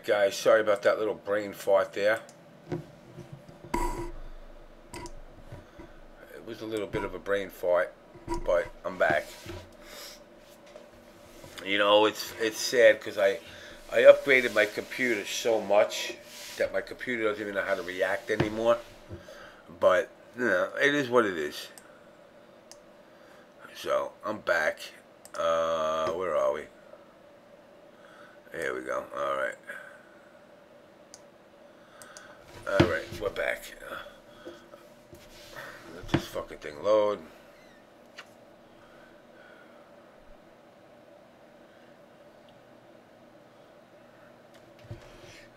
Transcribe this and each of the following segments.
guys, sorry about that little brain fart there. It was a little bit of a brain fart, but I'm back. You know, it's sad because I upgraded my computer so much that my computer doesn't even know how to react anymore. But, you know, it is what it is. So, I'm back. Where are we? Here we go. Alright. Alright, we're back. Let this fucking thing load.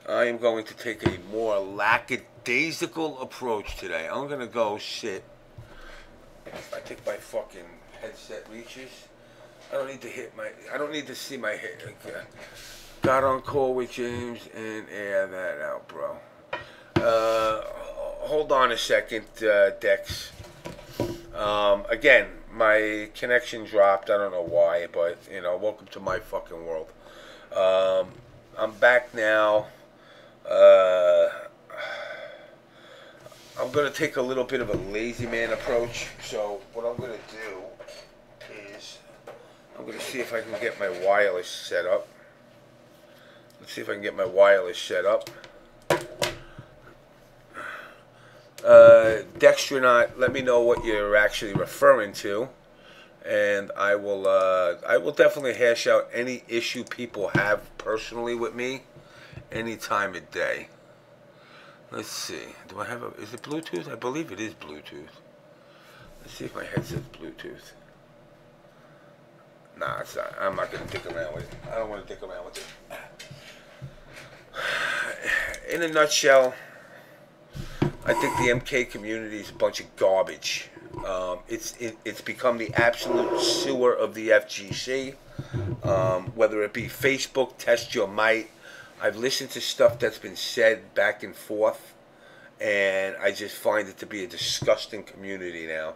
I am going to take a more lackadaisical approach today. I'm going to go sit. I think my fucking headset reaches. I don't need to hit my... I don't need to see my head. Got on call with James and air that out, bro. Hold on a second, Dex. Again, my connection dropped. I don't know why, but, you know, welcome to my fucking world. I'm back now. I'm going to take a little bit of a lazy man approach. So what I'm going to do is I'm going to see if I can get my wireless set up. Let's see if I can get my wireless set up. DarKNaTaS, let me know what you're actually referring to, and I will definitely hash out any issue people have personally with me any time of day. Let's see. Do I have a... Is it Bluetooth? I believe it is Bluetooth. Let's see if my headset's Bluetooth. Nah, it's not. I'm not going to dick around with it. I don't want to dick around with it. In a nutshell, I think the MK community is a bunch of garbage. It's become the absolute sewer of the FGC. Whether it be Facebook, test your might. I've listened to stuff that's been said back and forth, and I just find it to be a disgusting community now.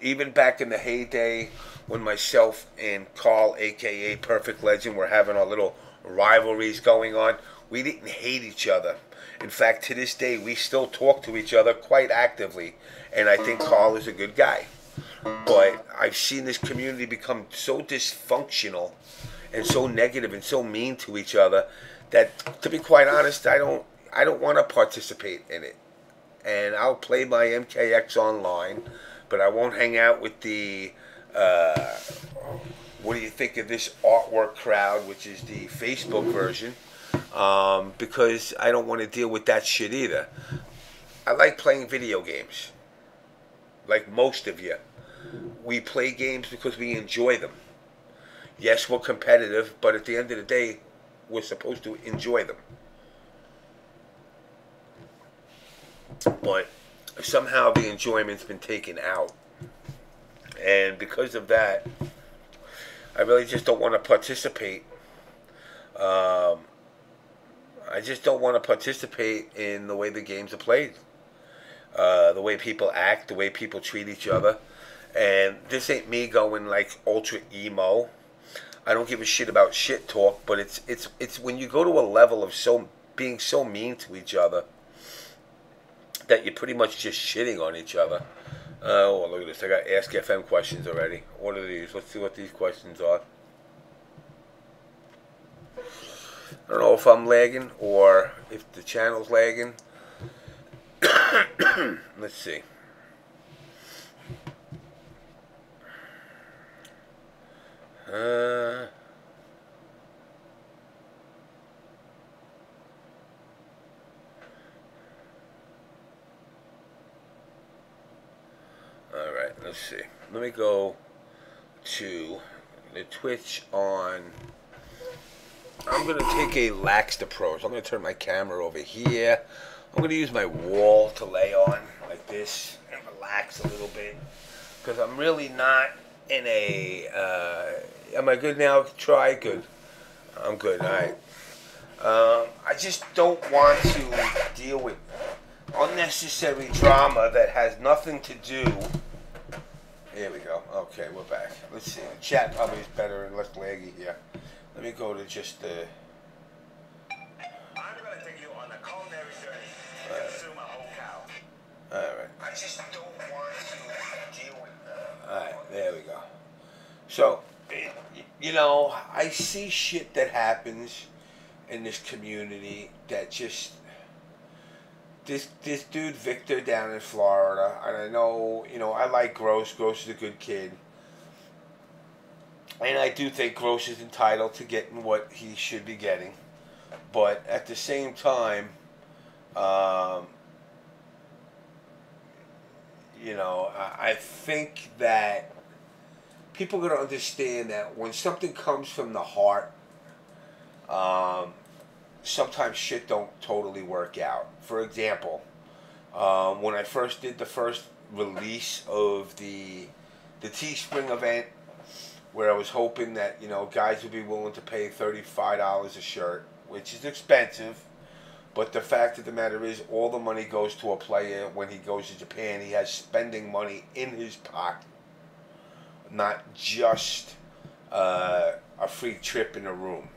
Even back in the heyday when myself and Carl, aka Perfect Legend, were having our little rivalries going on, we didn't hate each other. In fact, to this day, we still talk to each other quite actively, and I think Carl is a good guy. But I've seen this community become so dysfunctional and so negative and so mean to each other that, to be quite honest, I don't want to participate in it. And I'll play my MKX online, but I won't hang out with the what do you think of this artwork crowd, which is the Facebook version, because I don't want to deal with that shit either. I like playing video games, like most of you. We play games because we enjoy them. Yes, we're competitive, but at the end of the day, we're supposed to enjoy them. But somehow the enjoyment's been taken out. And because of that, I really just don't want to participate. I just don't want to participate in the way the games are played. The way people act, the way people treat each other. And this ain't me going like ultra emo. I don't give a shit about shit talk, but it's when you go to a level of being so mean to each other that you're pretty much just shitting on each other. Oh, look at this. I got Ask FM questions already. What are these? Let's see what these questions are. I don't know if I'm lagging or if the channel's lagging. Let's see. Alright, let's see. Let me go to the Twitch on... I'm going to take a laxed approach. I'm going to turn my camera over here. I'm going to use my wall to lay on like this and relax a little bit. Because I'm really not in a... am I good now? Try. Good. I'm good. Alright. I just don't want to deal with unnecessary drama that has nothing to do. Here we go. Okay, we're back. Let's see. The chat probably is better and less laggy here. Let me go to just the... I'm going to take you on a culinary journey to consume a whole cow. Alright. I just don't want to deal with that. Alright, there we go. So, you know, I see shit that happens in this community that just... This dude, Victor, down in Florida, and I know, you know, I like Gross. Gross is a good kid. And I do think Gross is entitled to getting what he should be getting. But at the same time, you know, I think that people are going to understand that when something comes from the heart, sometimes shit don't totally work out. For example, when I first did the first release of the Teespring event, where I was hoping that, you know, guys would be willing to pay $35 a shirt, which is expensive, but the fact of the matter is all the money goes to a player when he goes to Japan. He has spending money in his pocket, not just a free trip in a room.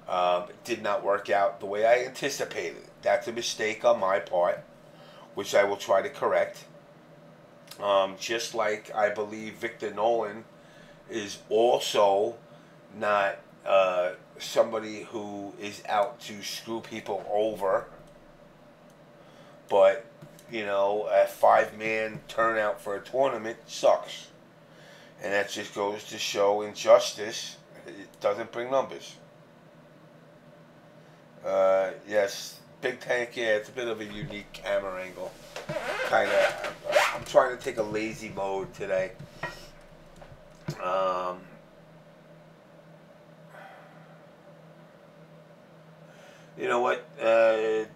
It did not work out the way I anticipated. That's a mistake on my part, which I will try to correct. Just like I believe Victor Nolan is also not somebody who is out to screw people over, but, you know, a 5-man turnout for a tournament sucks, and that just goes to show injustice. It doesn't bring numbers. Yes, Big Tank, yeah, it's a bit of a unique camera angle. I'm trying to take a lazy mode today. You know what,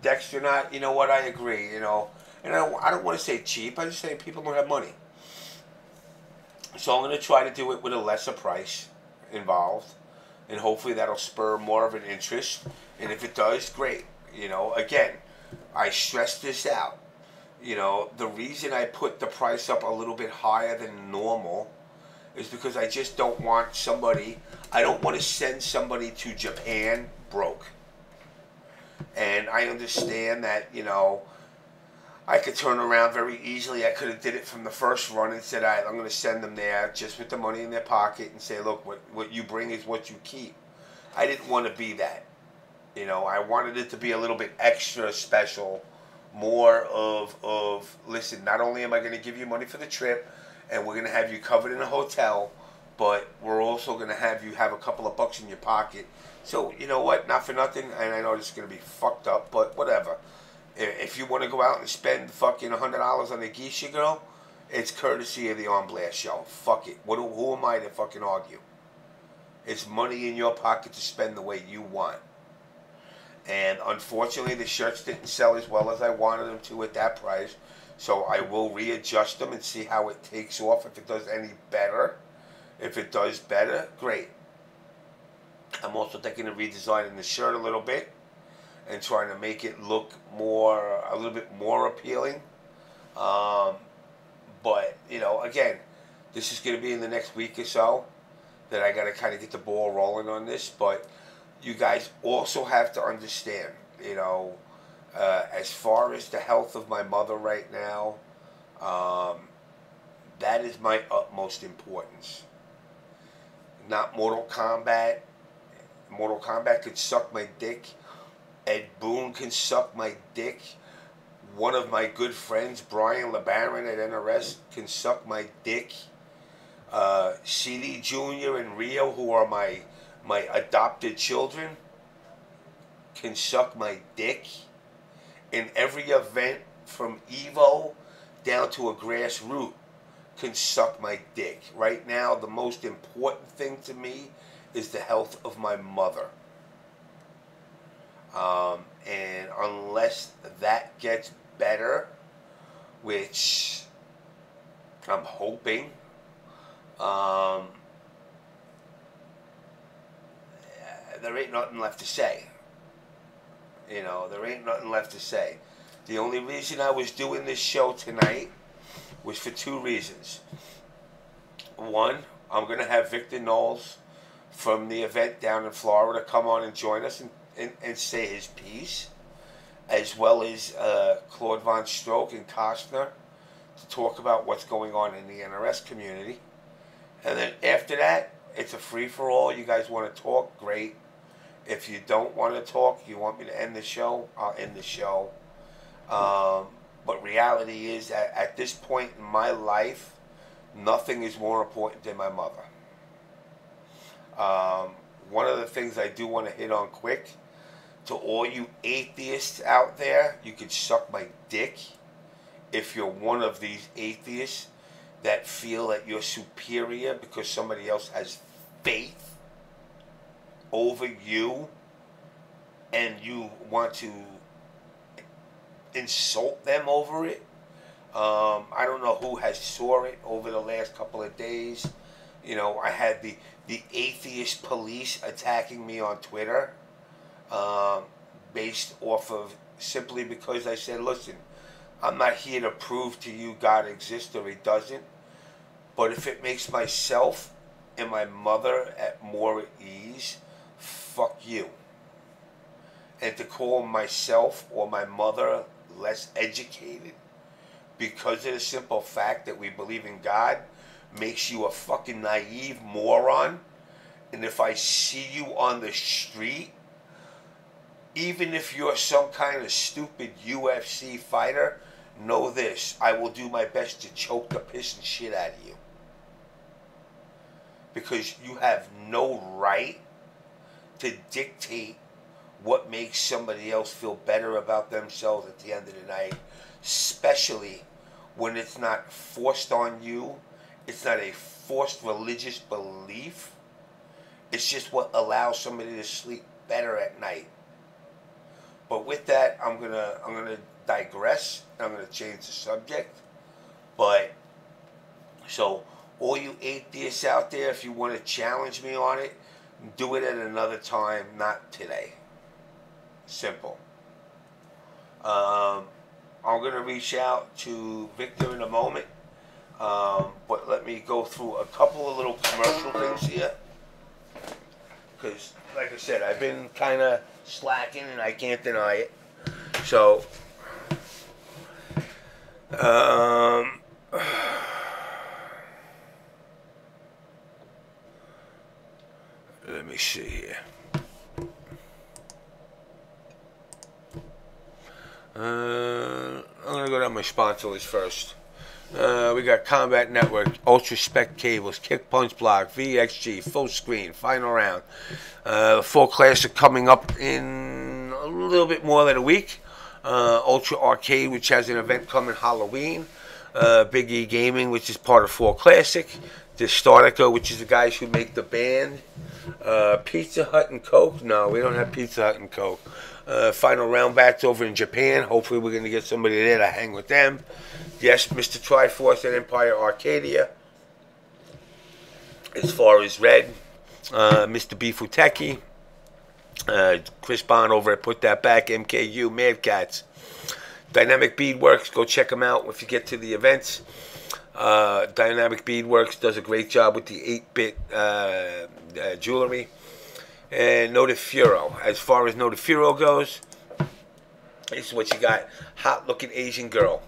Dexter, not, you know what, I agree, you know, and I don't want to say cheap, I just say people don't have money. So I'm going to try to do it with a lesser price involved, and hopefully that'll spur more of an interest, and if it does, great. You know, again, I stress this out. You know, the reason I put the price up a little bit higher than normal is because I just don't want somebody, I don't want to send somebody to Japan broke. And I understand that, you know, I could turn around very easily. I could have did it from the first run and said, all right, I'm going to send them there just with the money in their pocket and say, look, what you bring is what you keep. I didn't want to be that. You know, I wanted it to be a little bit extra special, more of listen, not only am I going to give you money for the trip and we're going to have you covered in a hotel, but we're also going to have you have a couple of bucks in your pocket. So, you know what, not for nothing, and I know this is going to be fucked up, but whatever. If you want to go out and spend fucking $100 on a geisha girl, it's courtesy of the On Blast Show. Fuck it. Who am I to fucking argue? It's money in your pocket to spend the way you want. And unfortunately, the shirts didn't sell as well as I wanted them to at that price. So I will readjust them and see how it takes off, if it does any better. If it does better, great. I'm also thinking of redesigning the shirt a little bit and trying to make it look a little bit more appealing. But, you know, again, this is going to be in the next week or so that I got to kind of get the ball rolling on this. But you guys also have to understand, you know, as far as the health of my mother right now, that is my utmost importance. Not Mortal Kombat. Mortal Kombat could suck my dick. Ed Boon can suck my dick. One of my good friends, Brian LeBaron at NRS, can suck my dick. CD Jr. and Rio, who are my adopted children, can suck my dick. In every event, from Evo down to a grassroots, can suck my dick. Right now, the most important thing to me is the health of my mother. And unless that gets better, which I'm hoping, there ain't nothing left to say. You know, there ain't nothing left to say. The only reason I was doing this show tonight was for two reasons. One, I'm going to have Victor Knowles from the event down in Florida come on and join us and say his piece, as well as Claude Von Stroke and Costner to talk about what's going on in the NRS community. And then after that, it's a free-for-all. You guys want to talk? Great. If you don't want to talk, you want me to end the show, I'll end the show. But reality is that at this point in my life, nothing is more important than my mother. One of the things I do want to hit on quick, to all you atheists out there, you can suck my dick if you're one of these atheists that feel that you're superior because somebody else has faith over you and you want to insult them over it. I don't know who has saw it over the last couple of days. You know, I had the atheist police attacking me on Twitter based off of simply because I said, listen, I'm not here to prove to you God exists or he doesn't, but if it makes myself and my mother at more at ease, fuck you. And to call myself or my mother less educated because of the simple fact that we believe in God makes you a fucking naive moron. And if I see you on the street, even if you're some kind of stupid UFC fighter, know this, I will do my best to choke the piss and shit out of you. Because you have no right to dictate what makes somebody else feel better about themselves at the end of the night, especially when it's not forced on you. It's not a forced religious belief. It's just what allows somebody to sleep better at night. But with that, I'm gonna digress. I'm gonna change the subject. But so all you atheists out there, if you want to challenge me on it, do it at another time, not today. Simple. I'm gonna reach out to Victor in a moment. But let me go through a couple of little commercial things here. Because, like I said, I've been kind of slacking and I can't deny it. So, let me see here. I'm going to go down my sponsor list first. We got Kombat Network, Ultra Spec Cables, Kick Punch Block, VXG, Full Screen, Final Round. The full classic coming up in a little bit more than a week. Ultra Arcade, which has an event coming Halloween. Big E Gaming, which is part of Full Classic. Distartica, which is the guys who make the band. Pizza Hut and Coke. No, we don't have Pizza Hut and Coke. Final Round bats over in Japan. Hopefully we're going to get somebody there to hang with them. Yes, Mr. Triforce and Empire Arcadia. As far as Red, Mr. B. Wtih, Chris Bond over at Put That Back, MKU, Mad Cats. Dynamic Beadworks, go check them out if you get to the events. Dynamic Beadworks does a great job with the 8-bit jewelry. And Notifuro. As far as Notifuro goes, this is what you got. Hot looking Asian girl.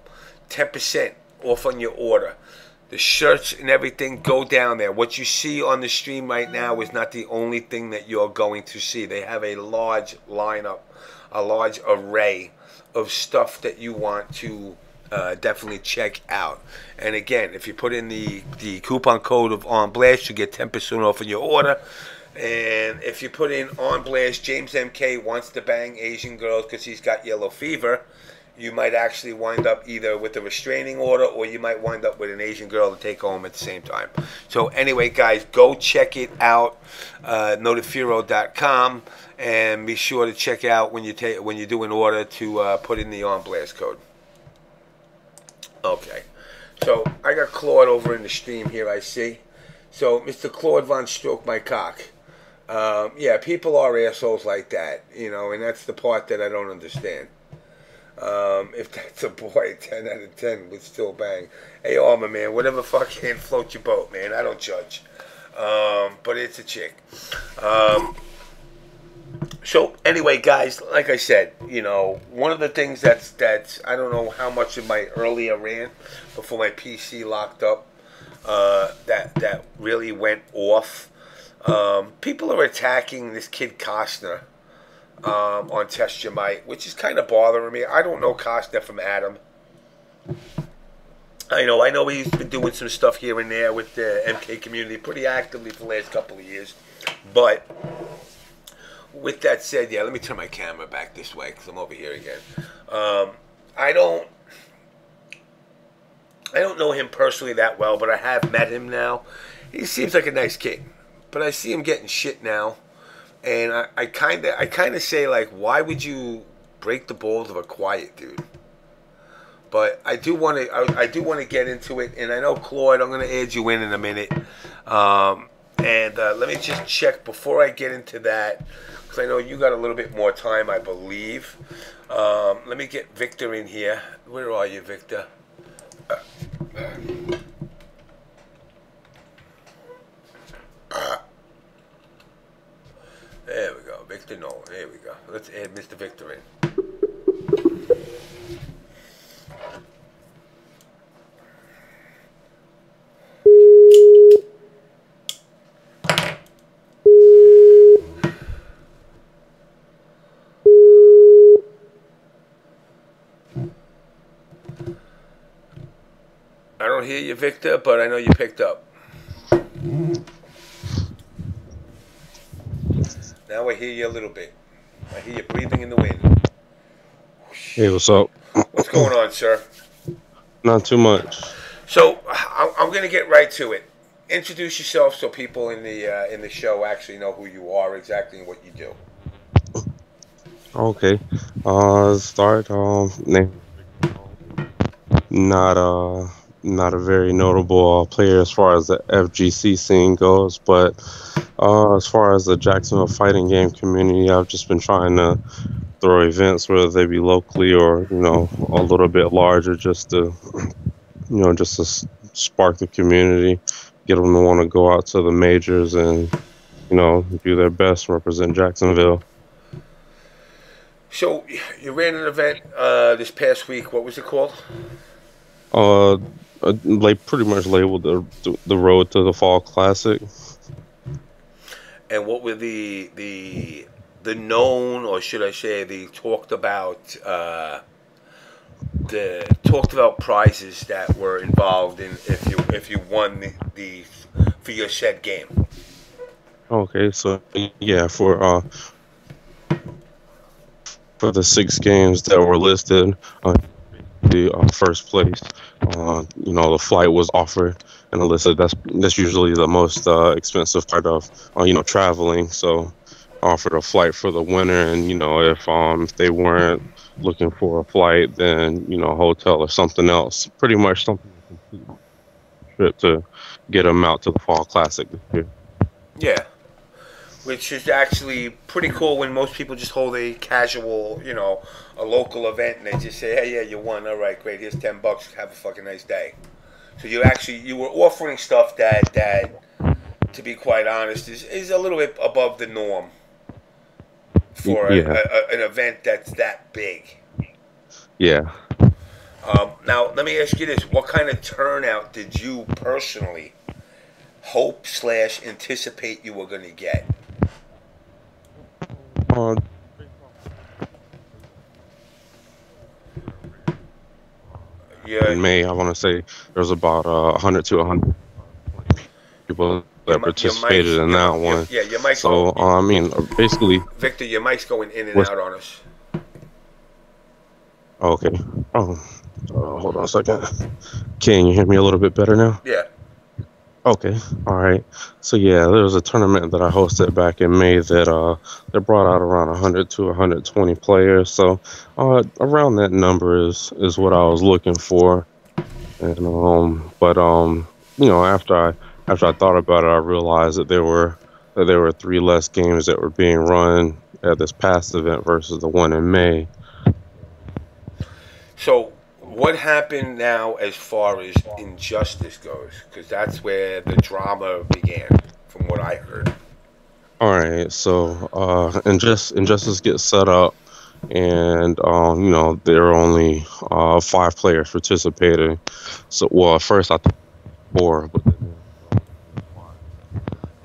10% off on your order. The shirts and everything, go down there. What you see on the stream right now is not the only thing that you're going to see. They have a large lineup, a large array of stuff that you want to definitely check out. And again, if you put in the coupon code of On Blast, you get 10% off on your order. And if you put in On Blast, JamessMK wants to bang Asian girls because he's got yellow fever, you might actually wind up either with a restraining order or you might wind up with an Asian girl to take home at the same time. So anyway, guys, go check it out, Notifuro.com, and be sure to check out when you do an order to put in the On Blast code. Okay, so I got Claude over in the stream here, I see. So, Mr. Claude Von Stroke my cock. Yeah, people are assholes like that, you know, and that's the part that I don't understand. If that's a boy, 10 out of 10 would still bang. Hey, Armor Man, whatever fucking float your boat, man. I don't judge. But it's a chick. So anyway, guys, like I said, you know, one of the things that's I don't know how much of my earlier rant before my PC locked up that really went off. People are attacking this kid Costner on Test Your Might, which is kind of bothering me. I don't know Costner from Adam. I know he's been doing some stuff here and there with the MK community pretty actively for the last couple of years. But with that said, yeah, let me turn my camera back this way because I'm over here again. I don't know him personally that well, but I have met him now. He seems like a nice kid, but I see him getting shit now, and I kind of say, like, why would you break the balls of a quiet dude? But I do want to get into it, and I know, Claude, I'm going to add you in a minute. Let me just check before I get into that, because I know you got a little bit more time, I believe. Let me get Victor in here. Where are you, Victor? There we go, Victor Nolan. There we go. Let's add Mr. Victor in. I don't hear you, Victor, but I know you picked up. Now I hear you a little bit. I hear you breathing in the wind. Hey, what's up? What's going on, sir? Not too much. So I'm going to get right to it. Introduce yourself so people in the show actually know who you are exactly and what you do. Okay. Start. Name. Not a very notable player as far as the FGC scene goes, but as far as the Jacksonville fighting game community, I've just been trying to throw events, whether they be locally or a little bit larger, just to just to spark the community, get them to want to go out to the majors and do their best, represent Jacksonville. So you ran an event this past week. What was it called? Like pretty much labeled the road to the Fall Classic. And what were the known, or should I say, the talked about prizes that were involved in if you won the for your said game? Okay, so yeah, for the 6 games that were listed, the first place, the flight was offered and listed. That's usually the most expensive part of traveling. So offered a flight for the winner, and if they weren't looking for a flight, then a hotel or something else, pretty much something trip to get them out to the Fall Classic this year. Yeah. Which is actually pretty cool when most people just hold a casual, a local event, and they just say, hey, yeah, you won. All right, great. Here's $10. Have a fucking nice day. So you were offering stuff that to be quite honest, is a little bit above the norm for an event that's that big. Yeah. Now, let me ask you this. What kind of turnout did you personally hope / anticipate you were going to get? In May, I want to say there was about 100 to 100 people that participated in that one. Yeah, your mic's so, basically... Victor, your mic's going in and out on us. Okay. Hold on a second. Can you hear me a little bit better now? Yeah. Okay. All right. So yeah, there was a tournament that I hosted back in May that brought out around 100 to 120 players. So around that number is what I was looking for. And after I thought about it, I realized that there were 3 less games that were being run at this past event versus the one in May. So What happened now as far as injustice goes? Because that's where the drama began, from what I heard. All right, so Injustice gets set up, and there are only 5 players participating. So, well, at first I thought 4, but then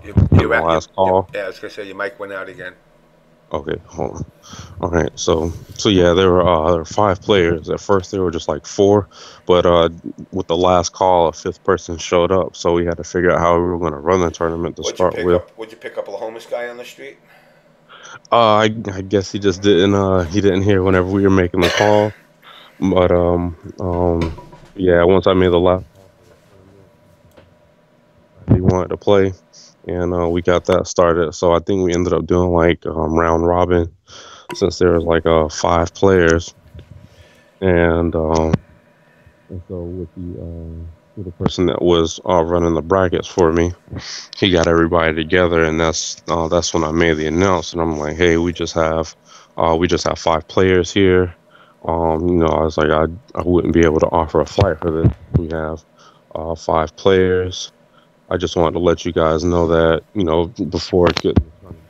in the last call. Yeah, I was gonna say your mic went out again. Okay, hold on. All right, so yeah, there were 5 players. At first, there were just like 4, but with the last call, a 5th person showed up, so we had to figure out how we were going to run the tournament to start with. Would you pick up a homeless guy on the street? I guess he just didn't hear whenever we were making the call, but yeah, once I made the last, he wanted to play, and we got that started. So I think we ended up doing like round robin, since there was like 5 players, and so with the person that was running the brackets for me, he got everybody together, and that's when I made the announcement. I'm like, hey, we just have 5 players here. I was like, I wouldn't be able to offer a flight for this. We have 5 players. I just wanted to let you guys know that, before it gets started,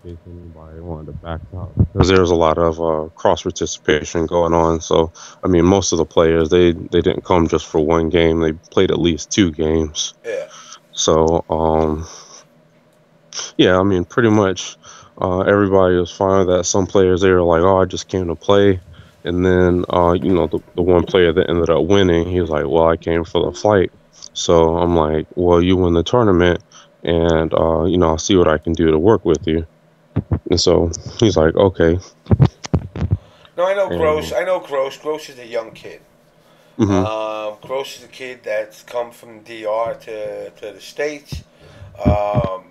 in case anybody wanted to back out, because there was a lot of cross participation going on. So, I mean, most of the players, they didn't come just for one game. They played at least 2 games. Yeah. So, yeah, I mean, pretty much everybody was fine with that. Some players, they were like, oh, I just came to play. And then, the one player that ended up winning, he was like, well, I came for the flight. So I'm like, well, you win the tournament, and, I'll see what I can do to work with you. And so he's like, okay. No, I know Gross. I know Gross. Gross is a young kid. Mm-hmm. Gross is a kid that's come from DR to the States. The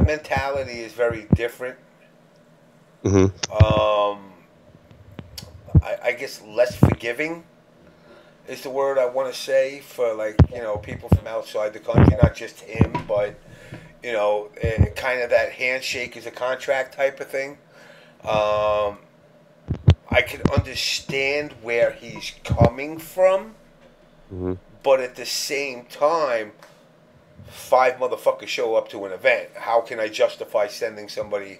mentality is very different. Mm-hmm. I guess less forgiving is the word I want to say for, like, people from outside the country, not just him, but kind of that handshake is a contract type of thing. I can understand where he's coming from, Mm-hmm. but at the same time, 5 motherfuckers show up to an event. How can I justify sending somebody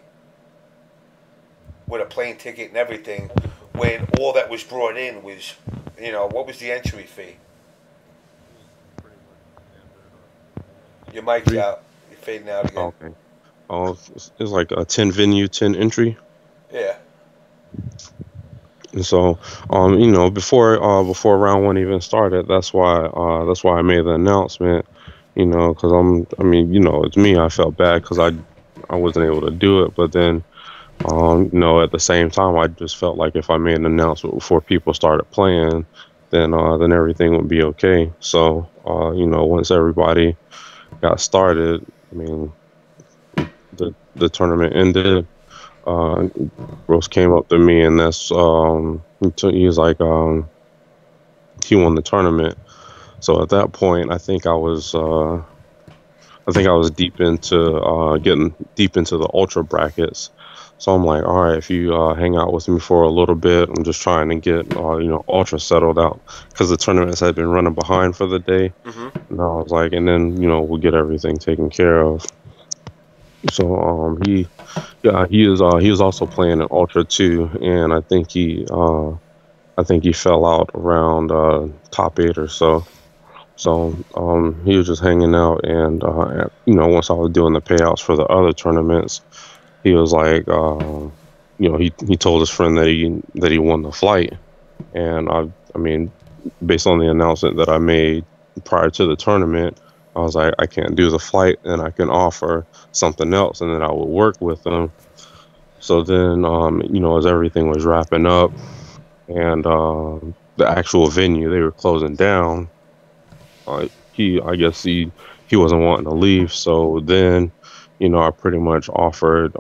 with a plane ticket and everything when all that was brought in was, what was the entry fee? Your mic's out. You're fading out again. Okay. Oh, it's like a 10 venue, 10 entry. Yeah. And so, before round 1 even started, that's why I made the announcement. Because it's me. I felt bad because I wasn't able to do it, but then, at the same time, I just felt like if I made an announcement before people started playing, then everything would be okay. So, once everybody got started, I mean, the tournament ended. Rose came up to me, and that's he was like, he won the tournament. So at that point, I think I was deep into getting deep into the ultra brackets. So I'm like, all right, if you hang out with me for a little bit, I'm just trying to get ultra settled out, because the tournaments had been running behind for the day. Mm-hmm. And I was like, and then we'll get everything taken care of. So he was also playing in ultra too, and I think he fell out around top 8 or so. So he was just hanging out, and once I was doing the payouts for the other tournaments, he was like, he told his friend that he won the flight, and I mean, based on the announcement that I made prior to the tournament, I was like, I can't do the flight, and I can offer something else, and then I would work with them. So then, as everything was wrapping up, and the actual venue, they were closing down. I guess he wasn't wanting to leave. So then, I pretty much offered,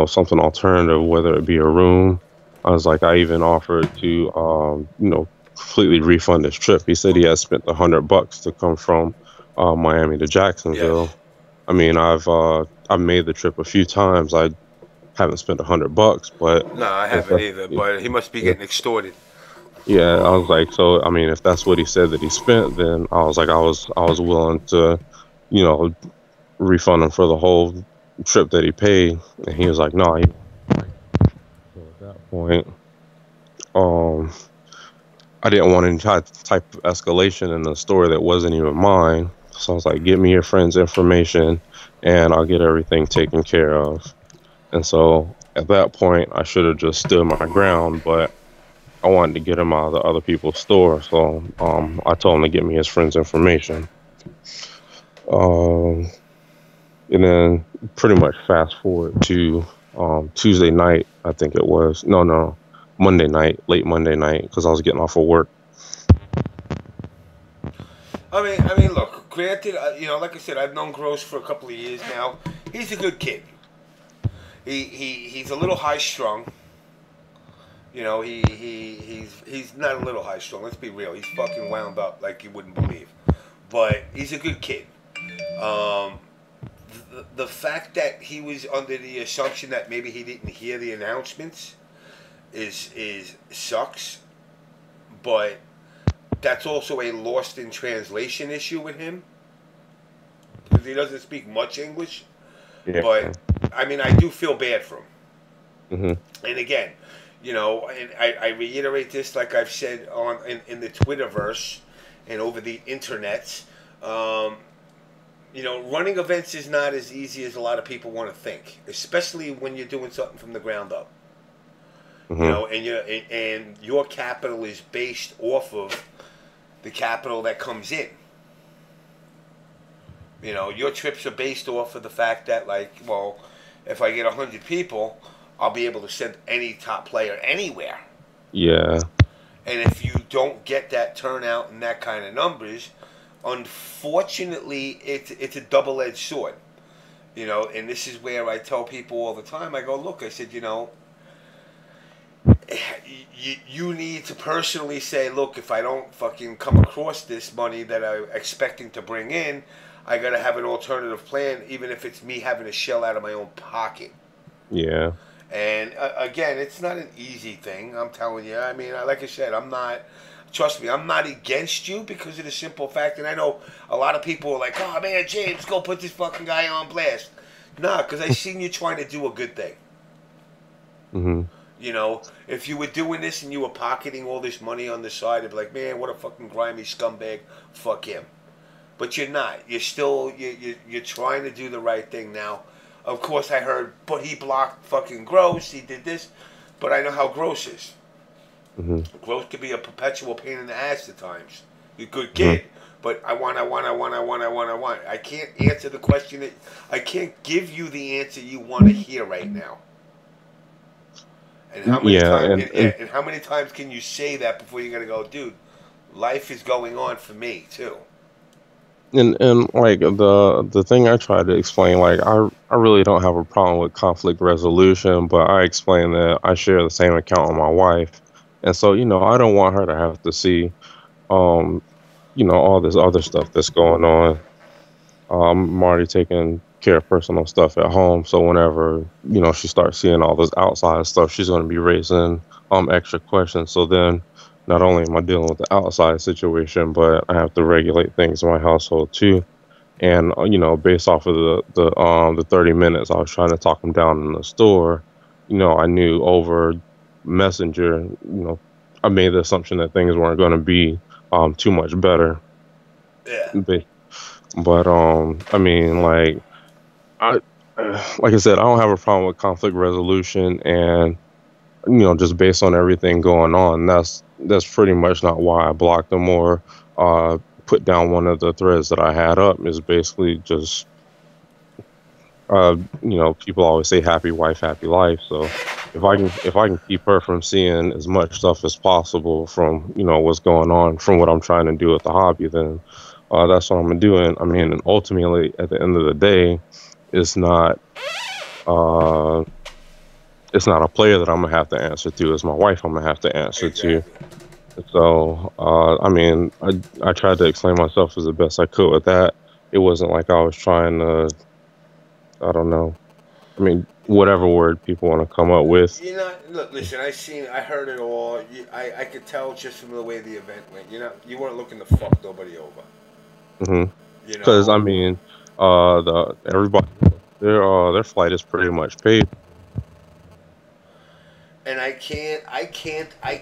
something alternative, whether it be a room. I was like, I even offered to, completely refund his trip. He said he had spent $100 to come from Miami to Jacksonville. Yes. I mean, I've made the trip a few times. I haven't spent $100, but No, I haven't either. But he must be getting extorted. yeah, I was like, so I mean, if that's what he said that he spent, then I was like, I was willing to, you know, refund him for the whole trip that he paid, and he was like, no. So at that point, I didn't want any type of escalation in the store that wasn't even mine. So I was like, get me your friend's information, and I'll get everything taken care of. And so at that point, I should have just stood my ground, but I wanted to get him out of the other people's store. So I told him to get me his friend's information. And then pretty much fast forward to Tuesday night, I think it was. No, Monday night, late Monday night, because I was getting off of work. I mean, look. Granted, you know, like I said, I've known Gross for a couple of years now. He's a good kid. He's a little high strung. You know, he's not a little high strung. Let's be real. He's fucking wound up like you wouldn't believe. But he's a good kid. The fact that he was under the assumption that maybe he didn't hear the announcements is sucks. But that's also a lost in translation issue with him, because he doesn't speak much English. Yeah. But I mean, I do feel bad for him. Mm-hmm. And again, you know, and I reiterate this like I've said in the Twitterverse and over the internet. You know, running events is not as easy as a lot of people want to think, especially when you're doing something from the ground up. Mm-hmm. You know, and your capital is based off of the capital that comes in. You know, your trips are based off of the fact that, like, well, if I get 100 people, I'll be able to send any top player anywhere. Yeah. And if you don't get that turnout and that kind of numbers, unfortunately, it's a double-edged sword. You know, and this is where I tell people all the time, I go, look, I said, you know, you need to personally say, look, if I don't fucking come across this money that I'm expecting to bring in, I got to have an alternative plan, even if it's me having to shell out of my own pocket. Yeah. And again, it's not an easy thing, I'm telling you. I mean, like I said, trust me, I'm not against you because of the simple fact, and I know a lot of people are like, oh man, James, go put this fucking guy on blast. Nah, because I seen you trying to do a good thing. Mm-hmm. You know, if you were doing this and you were pocketing all this money on the side, it'd be like, man, what a fucking grimy scumbag. Fuck him. But you're not. You're still, you're trying to do the right thing now. Of course, I heard, but he blocked fucking Gross. He did this. But I know how Gross is. Mm-hmm. Gross could be a perpetual pain in the ass at times. You're a good kid, but I want. I can't answer the question. I can't give you the answer you want to hear right now. And how many times? And how many times can you say that before you're gonna go, dude? Life is going on for me too. And like the thing I try to explain, like I really don't have a problem with conflict resolution, but I explain that I share the same account with my wife, and so you know I don't want her to have to see, you know, all this other stuff that's going on. I'm already taking care of personal stuff at home, so whenever you know she starts seeing all this outside stuff, she's going to be raising extra questions. So then not only am I dealing with the outside situation, but I have to regulate things in my household too. And you know, based off of the 30 minutes I was trying to talk him down in the store, you know, I knew over Messenger, you know, I made the assumption that things weren't going to be too much better. Yeah. But I mean, like I said, I don't have a problem with conflict resolution, and you know, just based on everything going on, that's pretty much not why I blocked them or put down one of the threads that I had up. Is basically just you know, people always say happy wife, happy life. So if I can keep her from seeing as much stuff as possible from, you know, what's going on, from what I'm trying to do with the hobby, then that's what I'm gonna do. And I mean, and ultimately, at the end of the day, it's not a player that I'm gonna have to answer to. It's my wife I'm gonna have to answer to. So I mean, I tried to explain myself as the best I could with that. It wasn't like I was trying to, I don't know. I mean, whatever word people want to come up with. You know, look, listen. I heard it all. I could tell just from the way the event went. You weren't looking to fuck nobody over. You Because know, I mean, the everybody their flight is pretty much paid. and I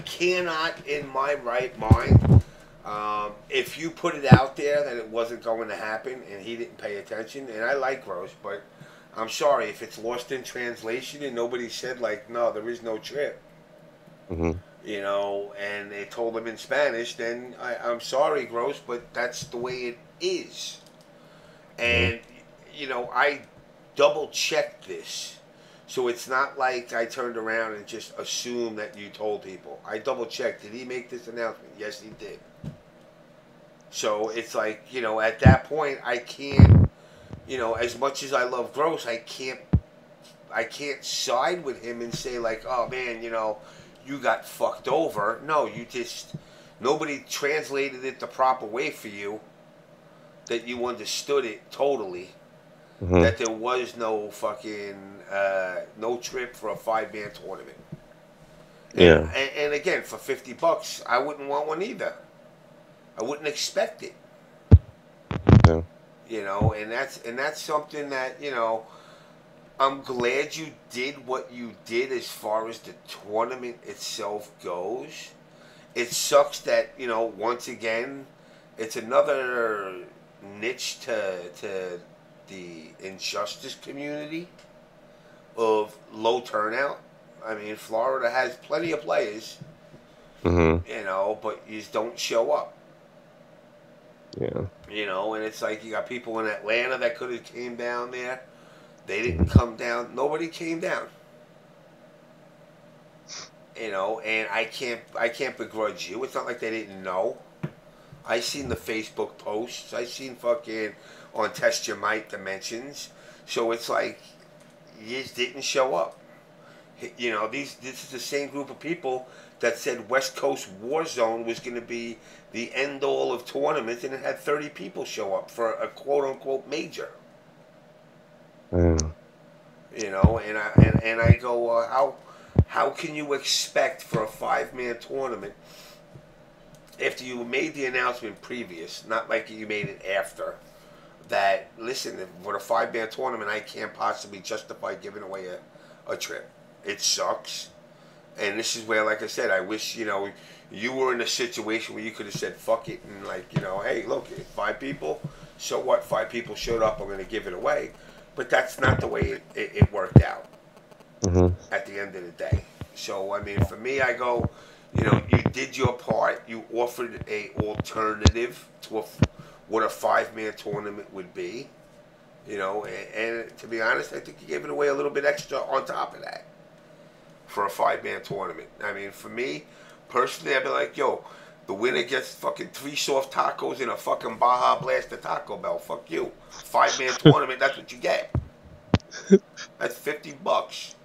cannot in my right mind. If you put it out there that it wasn't going to happen and he didn't pay attention, and I like Gross, but I'm sorry if it's lost in translation and nobody said like, no, there is no trip. Hmm. You know, and they told him in Spanish, then I'm sorry, Gross, but that's the way it is. Hmm. And, you know, I double checked this. So it's not like I turned around and just assumed that you told people. I double checked. Did he make this announcement? Yes, he did. So it's like, you know, at that point, I can't, you know, as much as I love Gross, I can't side with him and say like, oh man, you know, you got fucked over. No, you just nobody translated it the proper way for you. That you understood it totally. Hmm. That there was no fucking no trip for a 5-man tournament. And, Yeah. and again, for $50, I wouldn't want one either. I wouldn't expect it. Yeah. You know, and that's something that, you know, I'm glad you did what you did as far as the tournament itself goes. It sucks that, you know, once again, it's another niche to the injustice community of low turnout. I mean, Florida has plenty of players, Hmm. you know, but you just don't show up. Yeah. You know, and it's like you got people in Atlanta that could have came down there. They didn't Hmm. come down. Nobody came down. You know, and I can't begrudge you. It's not like they didn't know. I seen the Facebook posts. I seen fucking on Test Your Might dimensions. So it's like you just didn't show up. You know, this is the same group of people that said West Coast War Zone was going to be the end all of tournaments, and it had 30 people show up for a quote unquote major. Yeah. You know, and I go, how can you expect for a 5-man tournament after you made the announcement previous, not like you made it after, that listen, for a 5-man tournament, I can't possibly justify giving away a trip. It sucks, and this is where, like I said, I wish you know you were in a situation where you could have said fuck it and like you know, hey, look, 5 people, so what? 5 people showed up, I'm going to give it away, but that's not the way it worked out Hmm. at the end of the day. So I mean, for me, I go, you know, you did your part. You offered a alternative to what a 5-man tournament would be. You know, and to be honest, I think you gave it away a little bit extra on top of that for a 5-man tournament. I mean, for me personally, I'd be like, yo, the winner gets fucking 3 soft tacos and a fucking Baja Blast of Taco Bell. Fuck you. 5-man tournament, that's what you get. That's $50.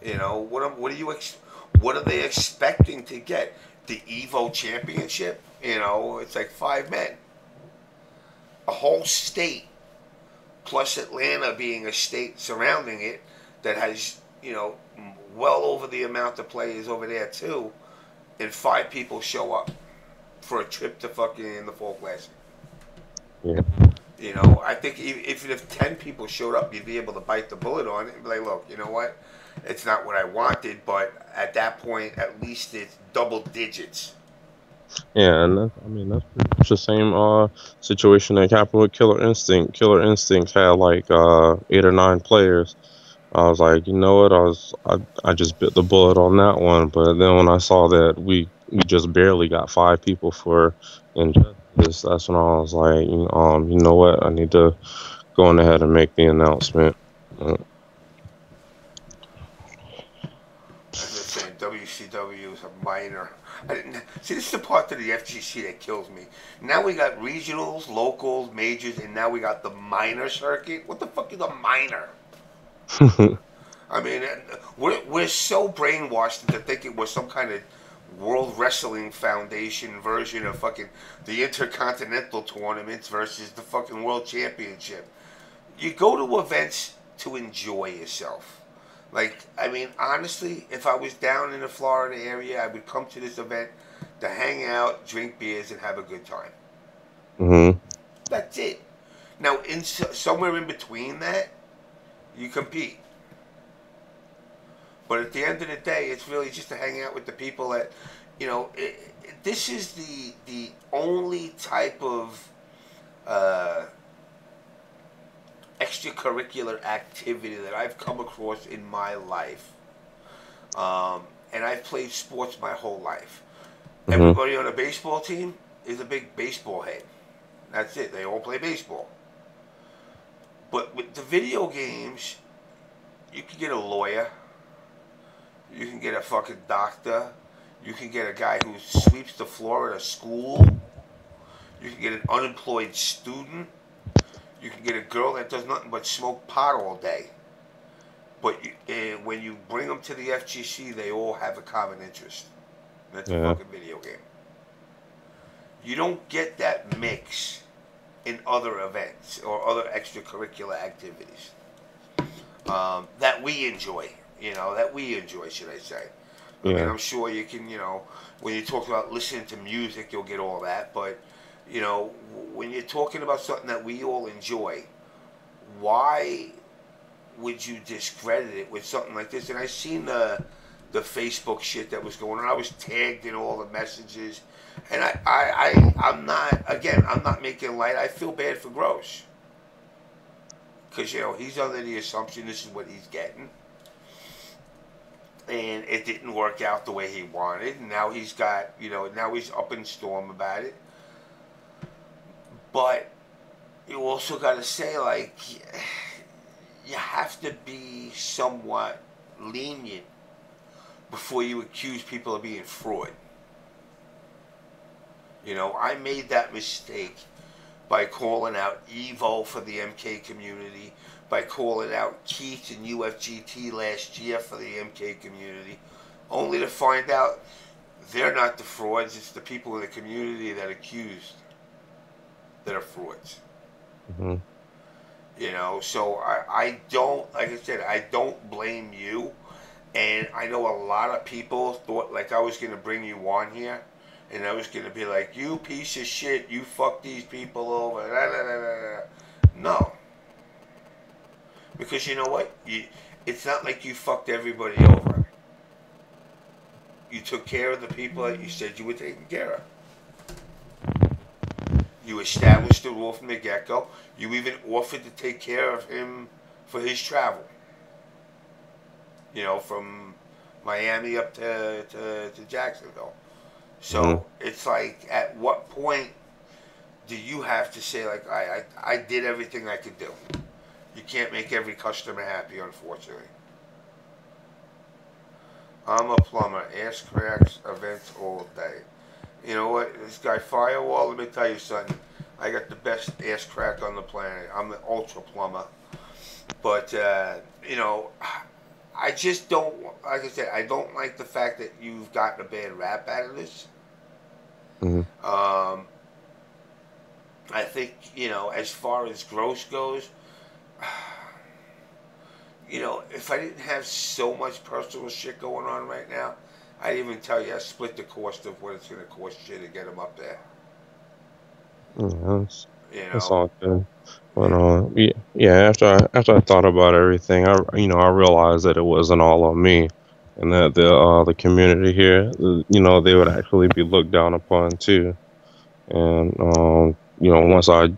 You know what are they expecting to get? The Evo Championship? You know, it's like 5 men, a whole state, plus Atlanta being a state surrounding it that has you know well over the amount of players over there too, and 5 people show up for a trip to fucking the Fall Classic. Yeah. You know, I think if 10 people showed up, you'd be able to bite the bullet on it and be like, look, you know what? It's not what I wanted, but at that point, at least it's double digits. Yeah, and I mean that's pretty much the same situation that happened with Killer Instinct. Killer Instinct had like 8 or 9 players. I was like, you know what? I just bit the bullet on that one. But then when I saw that we just barely got 5 people for Injustice, that's when I was like, you know what? I need to go on ahead and make the announcement. As I was saying, WCW is a minor. I didn't see. This is the part of the FGC that kills me. Now we got regionals, locals, majors, and now we got the minor circuit. What the fuck is a minor? I mean, we're so brainwashed to think it was some kind of World Wrestling Foundation version of fucking the Intercontinental tournaments versus the fucking World Championship. You go to events to enjoy yourself. Like, I mean, honestly, if I was down in the Florida area, I would come to this event to hang out, drink beers, and have a good time. Mm-hmm. That's it. Now, somewhere in between that, you compete. But at the end of the day, it's really just to hang out with the people that, you know, this is the only type of extracurricular activity that I've come across in my life. And I've played sports my whole life. Mm-hmm. Everybody on a baseball team is a big baseball head. That's it. They all play baseball. But with the video games, you can get a lawyer. You can get a fucking doctor. You can get a guy who sweeps the floor at a school. You can get an unemployed student. You can get a girl that does nothing but smoke pot all day. But when you bring them to the FGC, they all have a common interest. That's a fucking video game. You don't get that mix in other events or other extracurricular activities that we enjoy. You know, that we enjoy, should I say. I mean, I'm sure you can, you know, when you talk about listening to music, you'll get all that. But, you know, when you're talking about something that we all enjoy, why would you discredit it with something like this? And I seen the Facebook shit that was going on. I was tagged in all the messages. And I'm not making light. I feel bad for Gross. Because, you know, he's under the assumption this is what he's getting. And it didn't work out the way he wanted. And now he's got, you know, now he's up in storm about it. But you also got to say, like, you have to be somewhat lenient before you accuse people of being fraud. You know, I made that mistake by calling out Evo for the MK community, by calling out Keith and Wtih last year for the MK community, only to find out they're not the frauds, it's the people in the community that accused that are frauds. Mm-hmm. You know, so I don't, like I said, I don't blame you. And I know a lot of people thought like I was going to bring you on here. And I was going to be like, you piece of shit, you fuck these people over. No. Because you know what? It's not like you fucked everybody over. You took care of the people that you said you were taking care of. You established the rule from the get-go. You even offered to take care of him for his travel. You know, from Miami up to Jacksonville. So it's like, at what point do you have to say, like, I did everything I could do? You can't make every customer happy, unfortunately. I'm a plumber. Ass cracks, events all day. You know what? This guy Firewall, let me tell you something. I got the best ass crack on the planet. I'm the ultra plumber. But, you know, I just don't, like I said, I don't like the fact that you've gotten a bad rap out of this. Mm-hmm. I think, you know, as far as Gross goes, you know, if I didn't have so much personal shit going on right now, I'd even tell you I split the cost of what it's going to cost you to get them up there. Yeah, You know? that's all good. But after I thought about everything, I realized that it wasn't all on me, and that the community here, you know, they would actually be looked down upon too. And you know, once I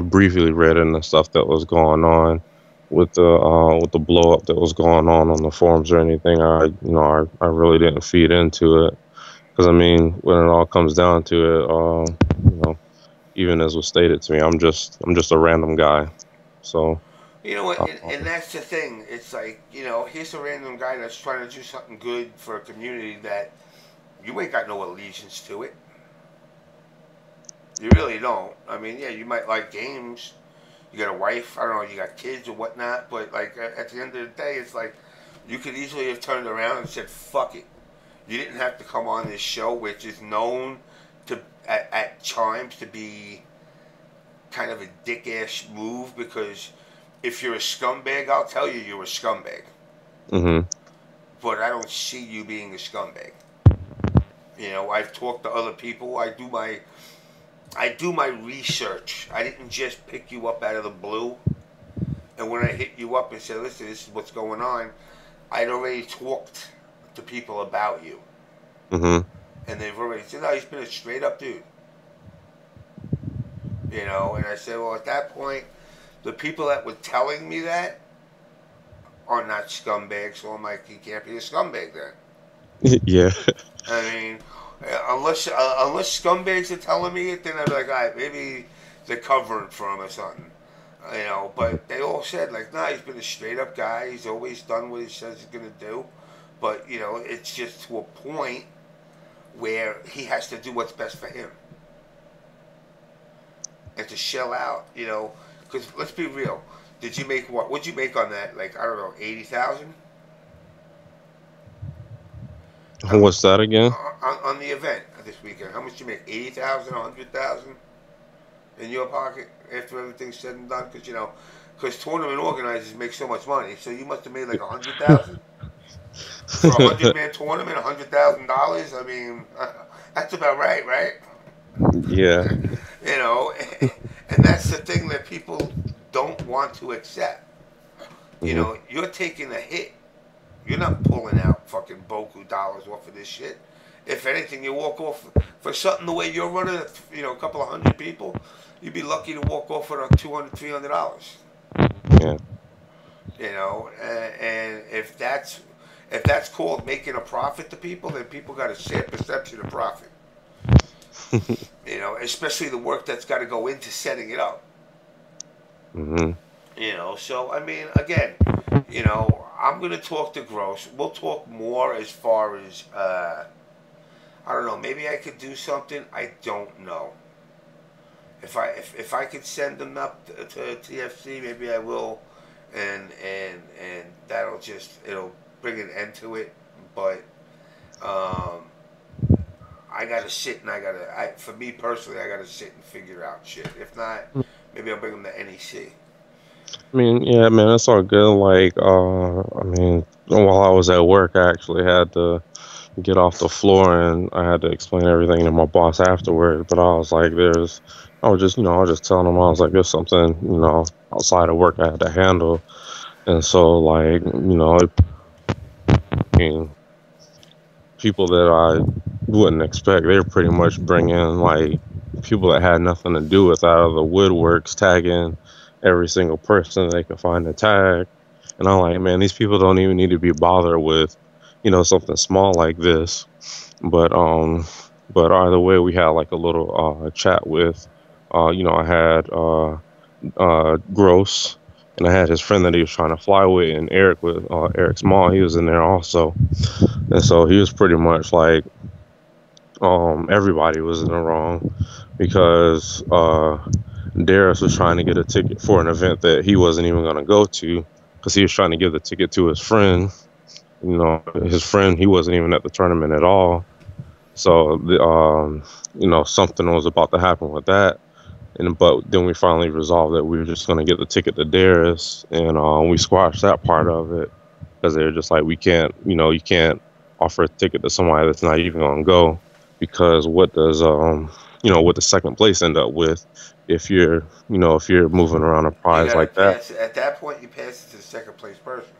briefly read into stuff that was going on with the blow up that was going on the forums or anything. I really didn't feed into it, because I mean, when it all comes down to it, you know, even as was stated to me, I'm just a random guy. So you know what, and that's the thing. It's like, you know, here's a random guy that's trying to do something good for a community that you ain't got no allegiance to it. You really don't. I mean, yeah, you might like games. You got a wife, I don't know, you got kids or whatnot, but like at the end of the day, it's like you could easily have turned around and said, fuck it. You didn't have to come on this show, which is known to at times to be kind of a dick-ass move, because if you're a scumbag, I'll tell you you're a scumbag. Mm-hmm. But I don't see you being a scumbag. You know, I've talked to other people. I do my research. I didn't just pick you up out of the blue. And when I hit you up and said, listen, this is what's going on, I'd already talked to people about you. Mm-hmm. And they've already said, no, he's been a straight up dude. You know, and I said, well, at that point, the people that were telling me that are not scumbags, so I'm like, he can't be a scumbag then. Yeah. I mean, unless scumbags are telling me it, then I'd be like, all right, maybe they're covering for him or something. You know, but they all said, like, nah, he's been a straight up guy. He's always done what he says he's going to do. But, you know, it's just to a point where he has to do what's best for him. And to shell out, you know, because let's be real. Did you make what? What'd you make on that? Like, I don't know, 80,000? What's that again? On the event this weekend. How much did you make? 80,000, 100,000 in your pocket after everything's said and done? Because, you know, because tournament organizers make so much money. So you must have made like 100,000 for a 100-man tournament, $100,000. I mean, that's about right, right? Yeah. You know, and that's the thing that people don't want to accept. You know, you're taking a hit. You're not pulling out fucking boku dollars off of this shit. If anything, you walk off for something the way you're running, you know, a couple of hundred people, you'd be lucky to walk off with $200, $300. Yeah. You know, and if that's called making a profit to people, then people got a sad perception of profit. You know, especially the work that's got to go into setting it up. Mm-hmm. You know, so I mean, again, you know, I'm gonna talk to Gross. We'll talk more as far as I don't know. Maybe I could do something. I don't know. If I could send them up to TFC, maybe I will, and that'll it'll bring an end to it. But I gotta sit and for me personally, I gotta sit and figure out shit. If not, maybe I'll bring them to NEC. I mean, yeah, man, that's all good. Like, I mean, while I was at work, I actually had to get off the floor and I had to explain everything to my boss afterward. But I was like, I was just telling him, I was like, there's something, you know, outside of work I had to handle. And so, like, you know, I mean, people that I wouldn't expect, they were pretty much bringing, like, people that had nothing to do with out of the woodworks, tagging every single person they could find to tag. And I'm like, man, these people don't even need to be bothered with, you know, something small like this. But either way, we had like a little chat with, you know, I had Gross, and I had his friend that he was trying to fly with, and Eric with Eric Small. He was in there also, and so he was pretty much like, everybody was in the wrong because Darius was trying to get a ticket for an event that he wasn't even going to go to because he was trying to give the ticket to his friend. You know, his friend, he wasn't even at the tournament at all. So, you know, something was about to happen with that. But then we finally resolved that we were just going to get the ticket to Darius, and we squashed that part of it because they were just like, we can't, you know, you can't offer a ticket to somebody that's not even going to go, because what does, you know, what the second place end up with if you're, you know, if you're moving around a prize like that? At that point, you pass it to the second place person.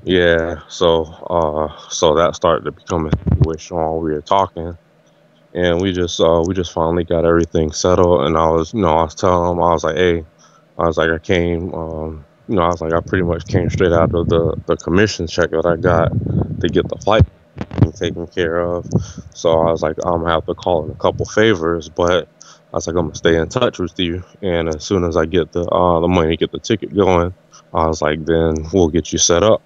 Yeah, so that started to become a situation while we were talking, and we just finally got everything settled. And I was telling him, I was like, hey, I was like, I came, you know, I was like, I pretty much came straight out of the commission check that I got to get the flight taken care of. So I was like, I'm gonna have to call in a couple favors, but I was like, I'm gonna stay in touch with you, and as soon as I get the money to get the ticket going, I was like, then we'll get you set up.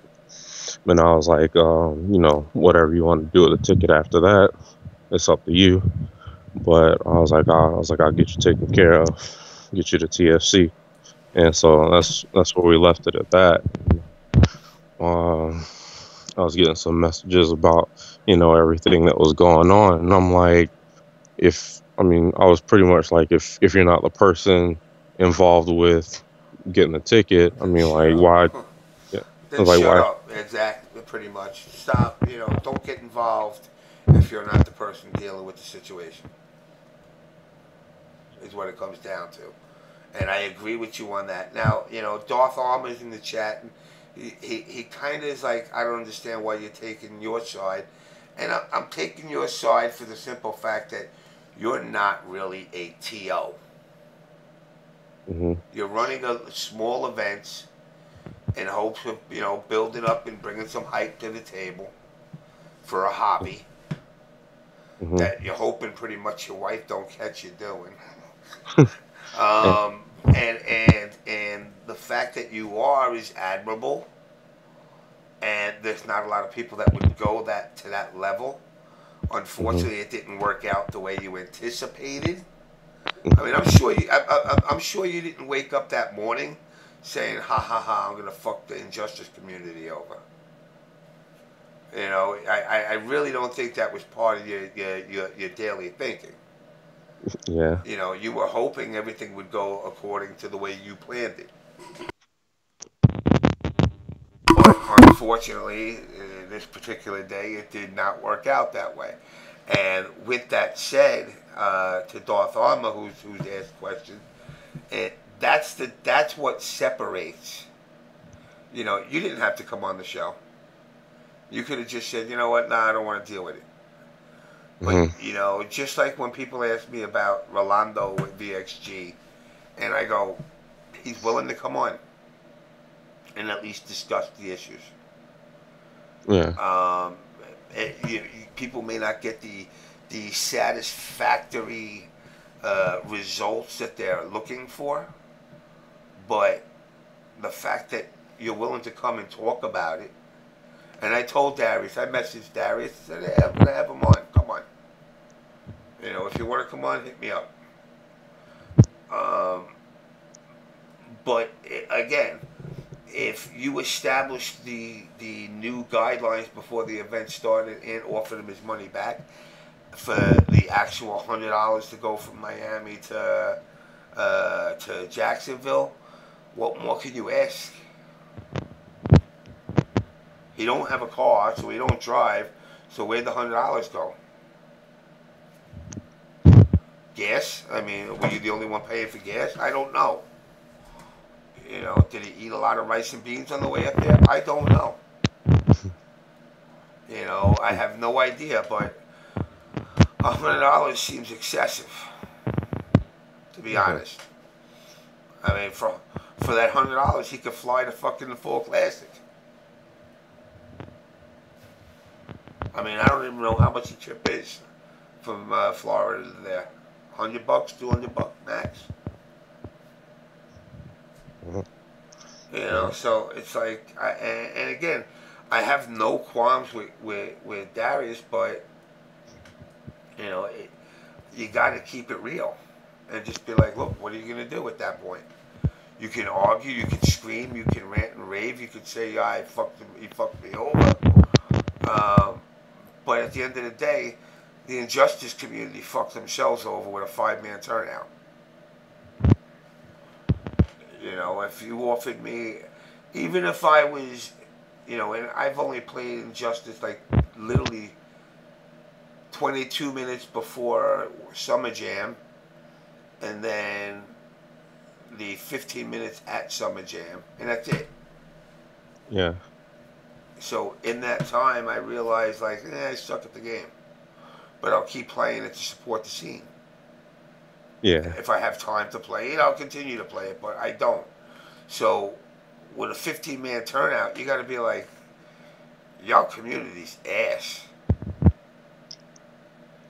And I was like, you know, whatever you want to do with the ticket after that, it's up to you. But I was like, I'll get you taken care of, get you to TFC. And so that's where we left it at that. I was getting some messages about, you know, everything that was going on, and I'm like, I was pretty much like, if you're not the person involved with getting a ticket. I mean, Shut like, up. why? Yeah, Then like, shut why? up. Exactly. Pretty much. Stop. Don't get involved if you're not the person dealing with the situation. Is what it comes down to. And I agree with you on that. Now, Darth Armour's in the chat, and he kind of is like, I don't understand why you're taking your side. And I'm taking your side for the simple fact that you're not really a TO. Mm-hmm. You're running a small events in hopes of, building up and bringing some hype to the table for a hobby Mm-hmm. that you're hoping pretty much your wife don't catch you doing. And, And the fact that you are is admirable, and there's not a lot of people that would go to that level. mm-hmm. Unfortunately, it didn't work out the way you anticipated. I mean, Mm-hmm. I'm sure you didn't wake up that morning saying, "Ha ha ha! I'm gonna fuck the injustice community over." I really don't think that was part of your daily thinking. Yeah. You were hoping everything would go according to the way you planned it. But unfortunately, this particular day, it did not work out that way. And with that said, to Darth Armour, who's asked questions, that's what separates. You didn't have to come on the show. You could have just said, you know what, nah, I don't want to deal with it. But Mm-hmm. just like when people ask me about Rolando with VXG, and I go, he's willing to come on and at least discuss the issues. Yeah. People may not get the satisfactory results that they're looking for, but the fact that you're willing to come and talk about it. And I told Darius, I messaged Darius, I said, hey, I'm going to have him on. Come on. If you want to come on, hit me up. But again, if you establish the new guidelines before the event started and offered him his money back for the actual $100 to go from Miami to Jacksonville, what more can you ask? He don't have a car, so he don't drive. So where'd the $100 go? Gas? I mean, were you the only one paying for gas? I don't know. Did he eat a lot of rice and beans on the way up there? I don't know. I have no idea, but $100 seems excessive, to be Mm-hmm. honest. I mean, for that $100, he could fly to fucking the Fall Classic. I mean, I don't even know how much the trip is from Florida to there. $100, $200 max. Mm-hmm. Yeah. So it's like, and again, I have no qualms with Darius, but you got to keep it real and just be like, look, what are you gonna do at that point? You can argue, you can scream, you can rant and rave, you can say, yeah, he fucked me over. But at the end of the day, the injustice community fucked themselves over with a 5-man turnout. If you offered me, even if I was, and I've only played Injustice like literally 22 minutes before Summer Jam, and then the 15 minutes at Summer Jam, and that's it. Yeah. So in that time, I realized like, I suck at the game, but I'll keep playing it to support the scene. Yeah. If I have time to play it, I'll continue to play it, but I don't. So with a 15-man turnout, you got to be like, y'all community's ass.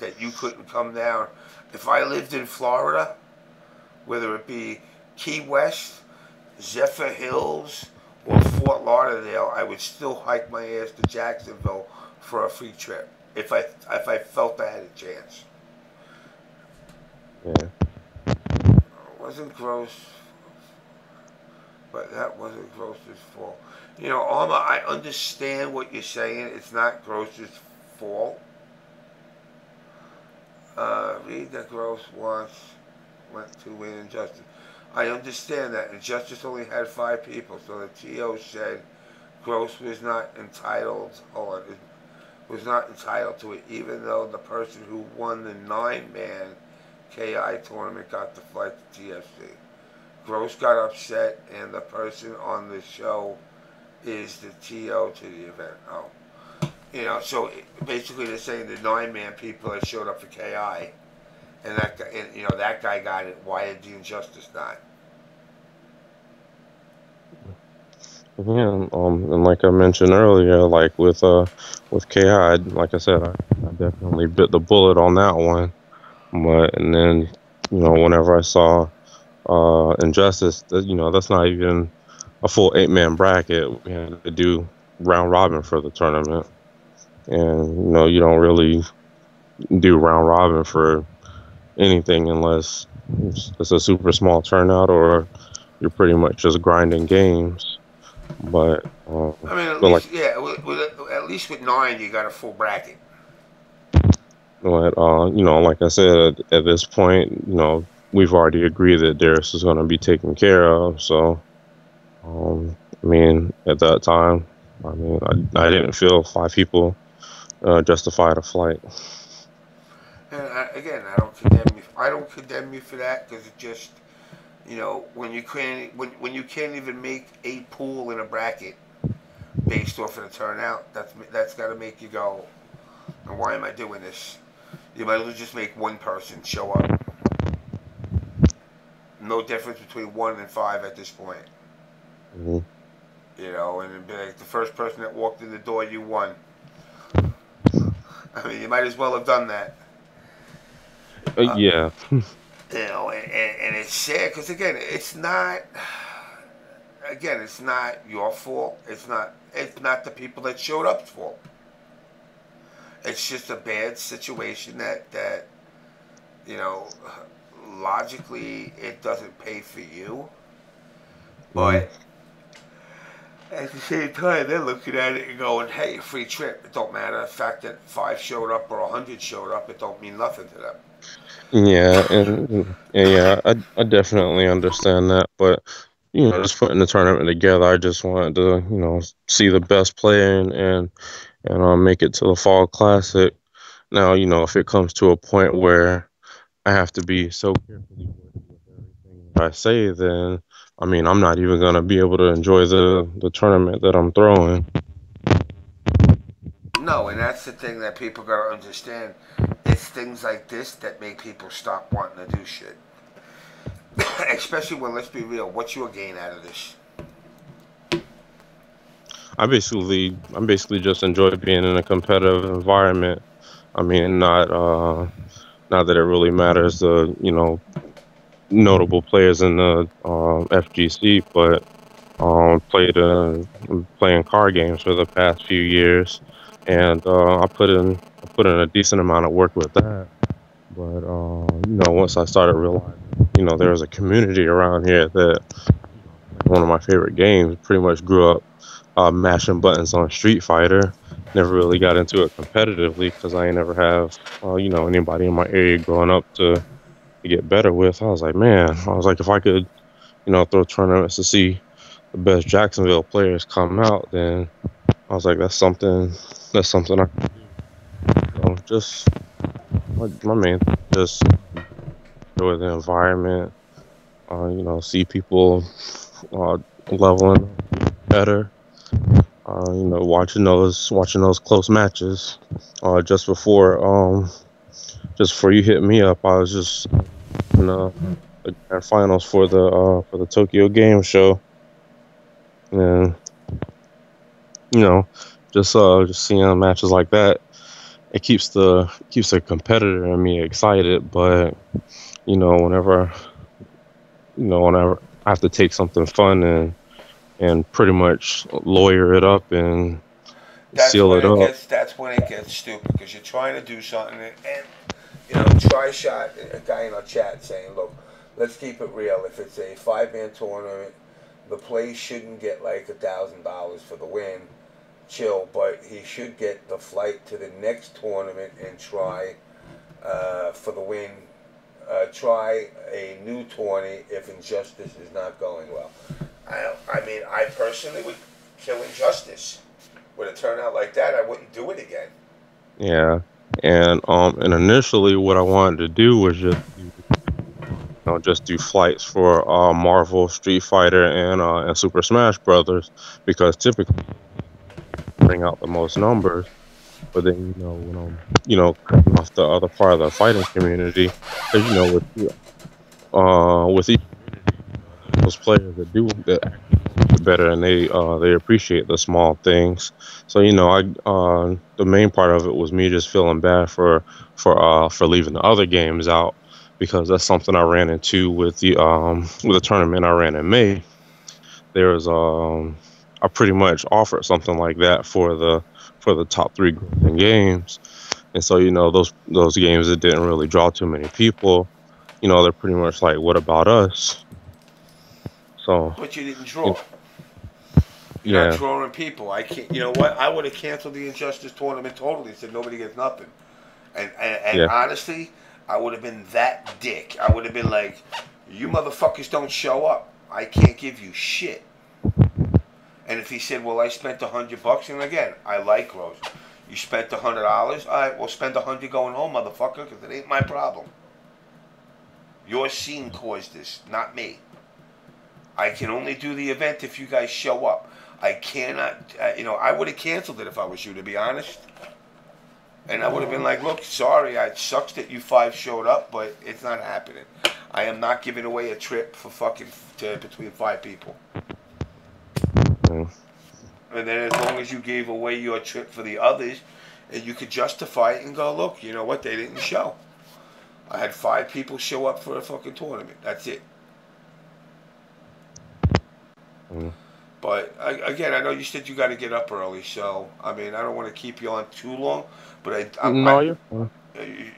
That you couldn't come down. If I lived in Florida, whether it be Key West, Zephyr Hills, or Fort Lauderdale, I would still hike my ass to Jacksonville for a free trip if I felt I had a chance. Yeah. It wasn't gross, but that wasn't Gross's fault. Alma, I understand what you're saying. It's not Gross's fault. Read that Gross went to win Injustice. I understand that, and Justice only had 5 people, so the TO said Gross was not entitled, was not entitled to it, even though the person who won the 9-man KI tournament got the flight to TFC. Gross got upset, and the person on the show is the TO to the event. Oh. So basically they're saying the 9-man people that showed up for KI, and that guy, and that guy got it. Why did the Injustice not? Yeah, and like I mentioned earlier, like with KI, like I said, I definitely bit the bullet on that one. But and then whenever I saw Injustice, that's not even a full 8-man bracket. We had to do round robin for the tournament, and you don't really do round robin for anything unless it's a super small turnout or you're pretty much just grinding games. But I mean, at but least like at least with 9 you got a full bracket. but like I said, at this point, we've already agreed that Darius is going to be taken care of. So I mean, at that time, I mean, I didn't feel 5 people justified a flight. And again, I don't condemn you. I don't condemn you for that, because it just, when you can't even make a pool in a bracket based off of the turnout, that's got to make you go, and why am I doing this? You might as well just make one person show up. No difference between 1 and 5 at this point. Mm-hmm. And it'd be like the first person that walked in the door, you won. I mean, you might as well have done that. Yeah. And it's sad, because again, it's not your fault. It's not the people that showed up's fault. It's just a bad situation that logically it doesn't pay for you, but at the same time they're looking at it and going, "Hey, free trip. It don't matter. The fact that 5 showed up or 100 showed up, it don't mean nothing to them." Yeah, and yeah, I definitely understand that, but just putting the tournament together, I just wanted to see the best player and make it to the Fall Classic. Now, if it comes to a point where I have to be so carefully worded with everything that I say, then I mean, I'm not even gonna be able to enjoy the tournament that I'm throwing. No, and that's the thing that people gotta understand. It's things like this that make people stop wanting to do shit. Especially when, let's be real, what's your gain out of this? I basically just enjoy being in a competitive environment. I mean, not that it really matters the notable players in the FGC, but playing card games for the past few years, and I put in a decent amount of work with that. But once I started realizing there was a community around here that one of my favorite games, pretty much grew up mashing buttons on Street Fighter. Never really got into it competitively because I ain't never have anybody in my area growing up to get better with. I was like, man, if I could throw tournaments to see the best Jacksonville players come out, then I was like, that's something I can do. So just my main thing, just enjoy the environment, see people leveling better, watching those close matches. Just before you hit me up, I was just in the grand finals for the Tokyo Game Show, and just seeing matches like that, it keeps the competitor in me excited. But whenever I have to take something fun and pretty much lawyer it up and seal it up. That's when it gets stupid, because you're trying to do something, and try shot a guy in our chat saying, look, let's keep it real. If it's a 5-man tournament, the play shouldn't get like $1,000 for the win. Chill, but he should get the flight to the next tournament and try for the win try a new tourney if Injustice is not going well. I mean, I personally would kill Injustice. With a turnout like that, I wouldn't do it again. Yeah, and initially what I wanted to do was just do flights for Marvel, Street Fighter, and Super Smash Brothers, because typically bring out the most numbers. But then when I'm cutting off the other part of the fighting community, because with each those players that do that actually better, and they appreciate the small things. So the main part of it was me just feeling bad for leaving the other games out, because that's something I ran into with the tournament I ran in May. There's I pretty much offered something like that for the top 3 grouping games, and so those games that didn't really draw too many people, they're pretty much like, what about us? So, But you didn't draw. You're yeah, not drawing people. I can't. You know what? I would have canceled the Injustice tournament totally. Said nobody gets nothing. And yeah, honestly, I would have been that dick. I would have been like, you motherfuckers don't show up. I can't give you shit. And if he said, well, I spent $100, and again, I like Rose. You spent $100. All right, well, spend $100 going home, motherfucker, because it ain't my problem. Your scene caused this, not me. I can only do the event if you guys show up. I cannot, I would have canceled it if I was you, to be honest. And I would have been like, look, sorry, it sucks that you 5 showed up, but it's not happening. I am not giving away a trip for between 5 people. mm. And then as long as you gave away your trip for the others, and you could justify it and go, look, you know what, they didn't show. I had 5 people show up for a fucking tournament. That's it. Mm. But again, I know you said you got to get up early, so I mean, I don't want to keep you on too long. But No, you're fine.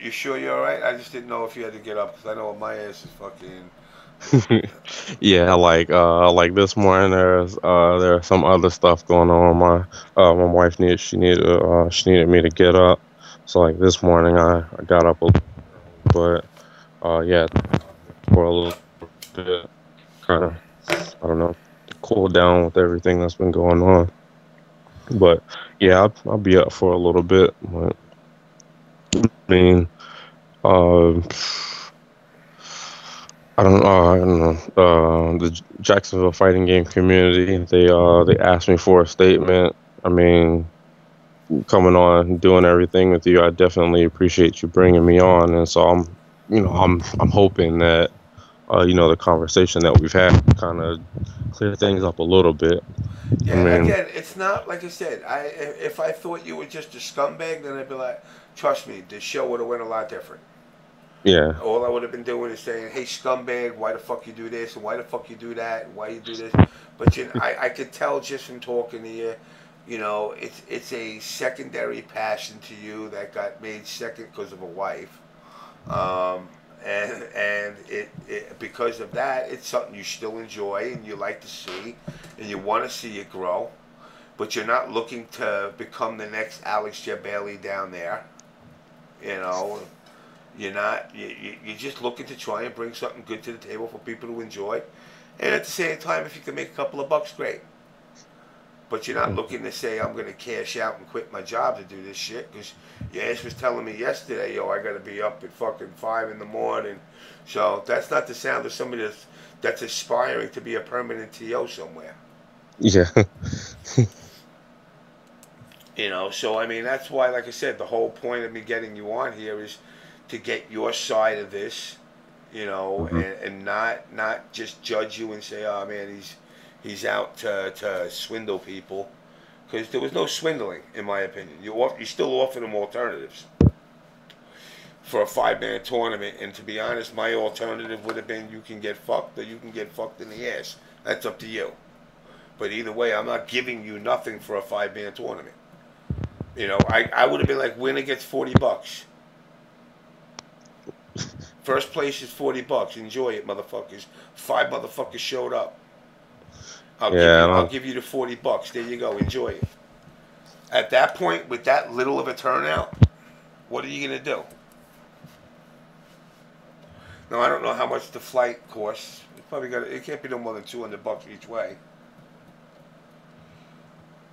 You sure you're all right? I just didn't know if you had to get up, because I know my ass is fucking. Yeah, like this morning there's some other stuff going on. My wife she needed me to get up. So like this morning I got up a little, but yeah, for a little bit, kind of, I don't know, to cool down with everything that's been going on. But yeah, I'll be up for a little bit. But, I mean, uh, I don't know. The Jacksonville fighting game community, they asked me for a statement. I mean, coming on, doing everything with you, I definitely appreciate you bringing me on, and so I'm hoping that the conversation that we've had kind of clear things up a little bit. I Yeah, mean, again, it's not like I said. If I thought you were just a scumbag, then I'd be like, trust me, the show would have went a lot different. yeah, All I would have been doing is saying, hey, scumbag, why the fuck you do this, and why the fuck you do that, and why you do this. But I could tell just from talking to you, it's a secondary passion to you that got made second because of a wife. And it because of that, it's something you still enjoy and you like to see, and you want to see it grow. But you're not looking to become the next Alex Jabali down there. You're not. You're just looking to try and bring something good to the table for people to enjoy, and at the same time, if you can make a couple of bucks, great. But you're not looking to say, I'm going to cash out and quit my job to do this shit, because your ass was telling me yesterday, yo, I got to be up at fucking 5 in the morning. So that's not the sound of somebody that's aspiring to be a permanent TO somewhere. yeah, So I mean, that's why, like I said, the whole point of me getting you on here is to get your side of this, mm-hmm. and not just judge you and say, oh man, he's out to swindle people, because there was no swindling, in my opinion. You still offer them alternatives for a 5-man tournament, and to be honest, my alternative would have been, you can get fucked or you can get fucked in the ass. That's up to you. But either way, I'm not giving you nothing for a 5-man tournament. I would have been like, winner gets $40. First place is $40. Enjoy it, motherfuckers. 5 motherfuckers showed up. I'll give you the $40. There you go. Enjoy it. At that point, with that little of a turnout, what are you gonna do? Now I don't know how much the flight costs. It's probably got. It can't be no more than $200 each way.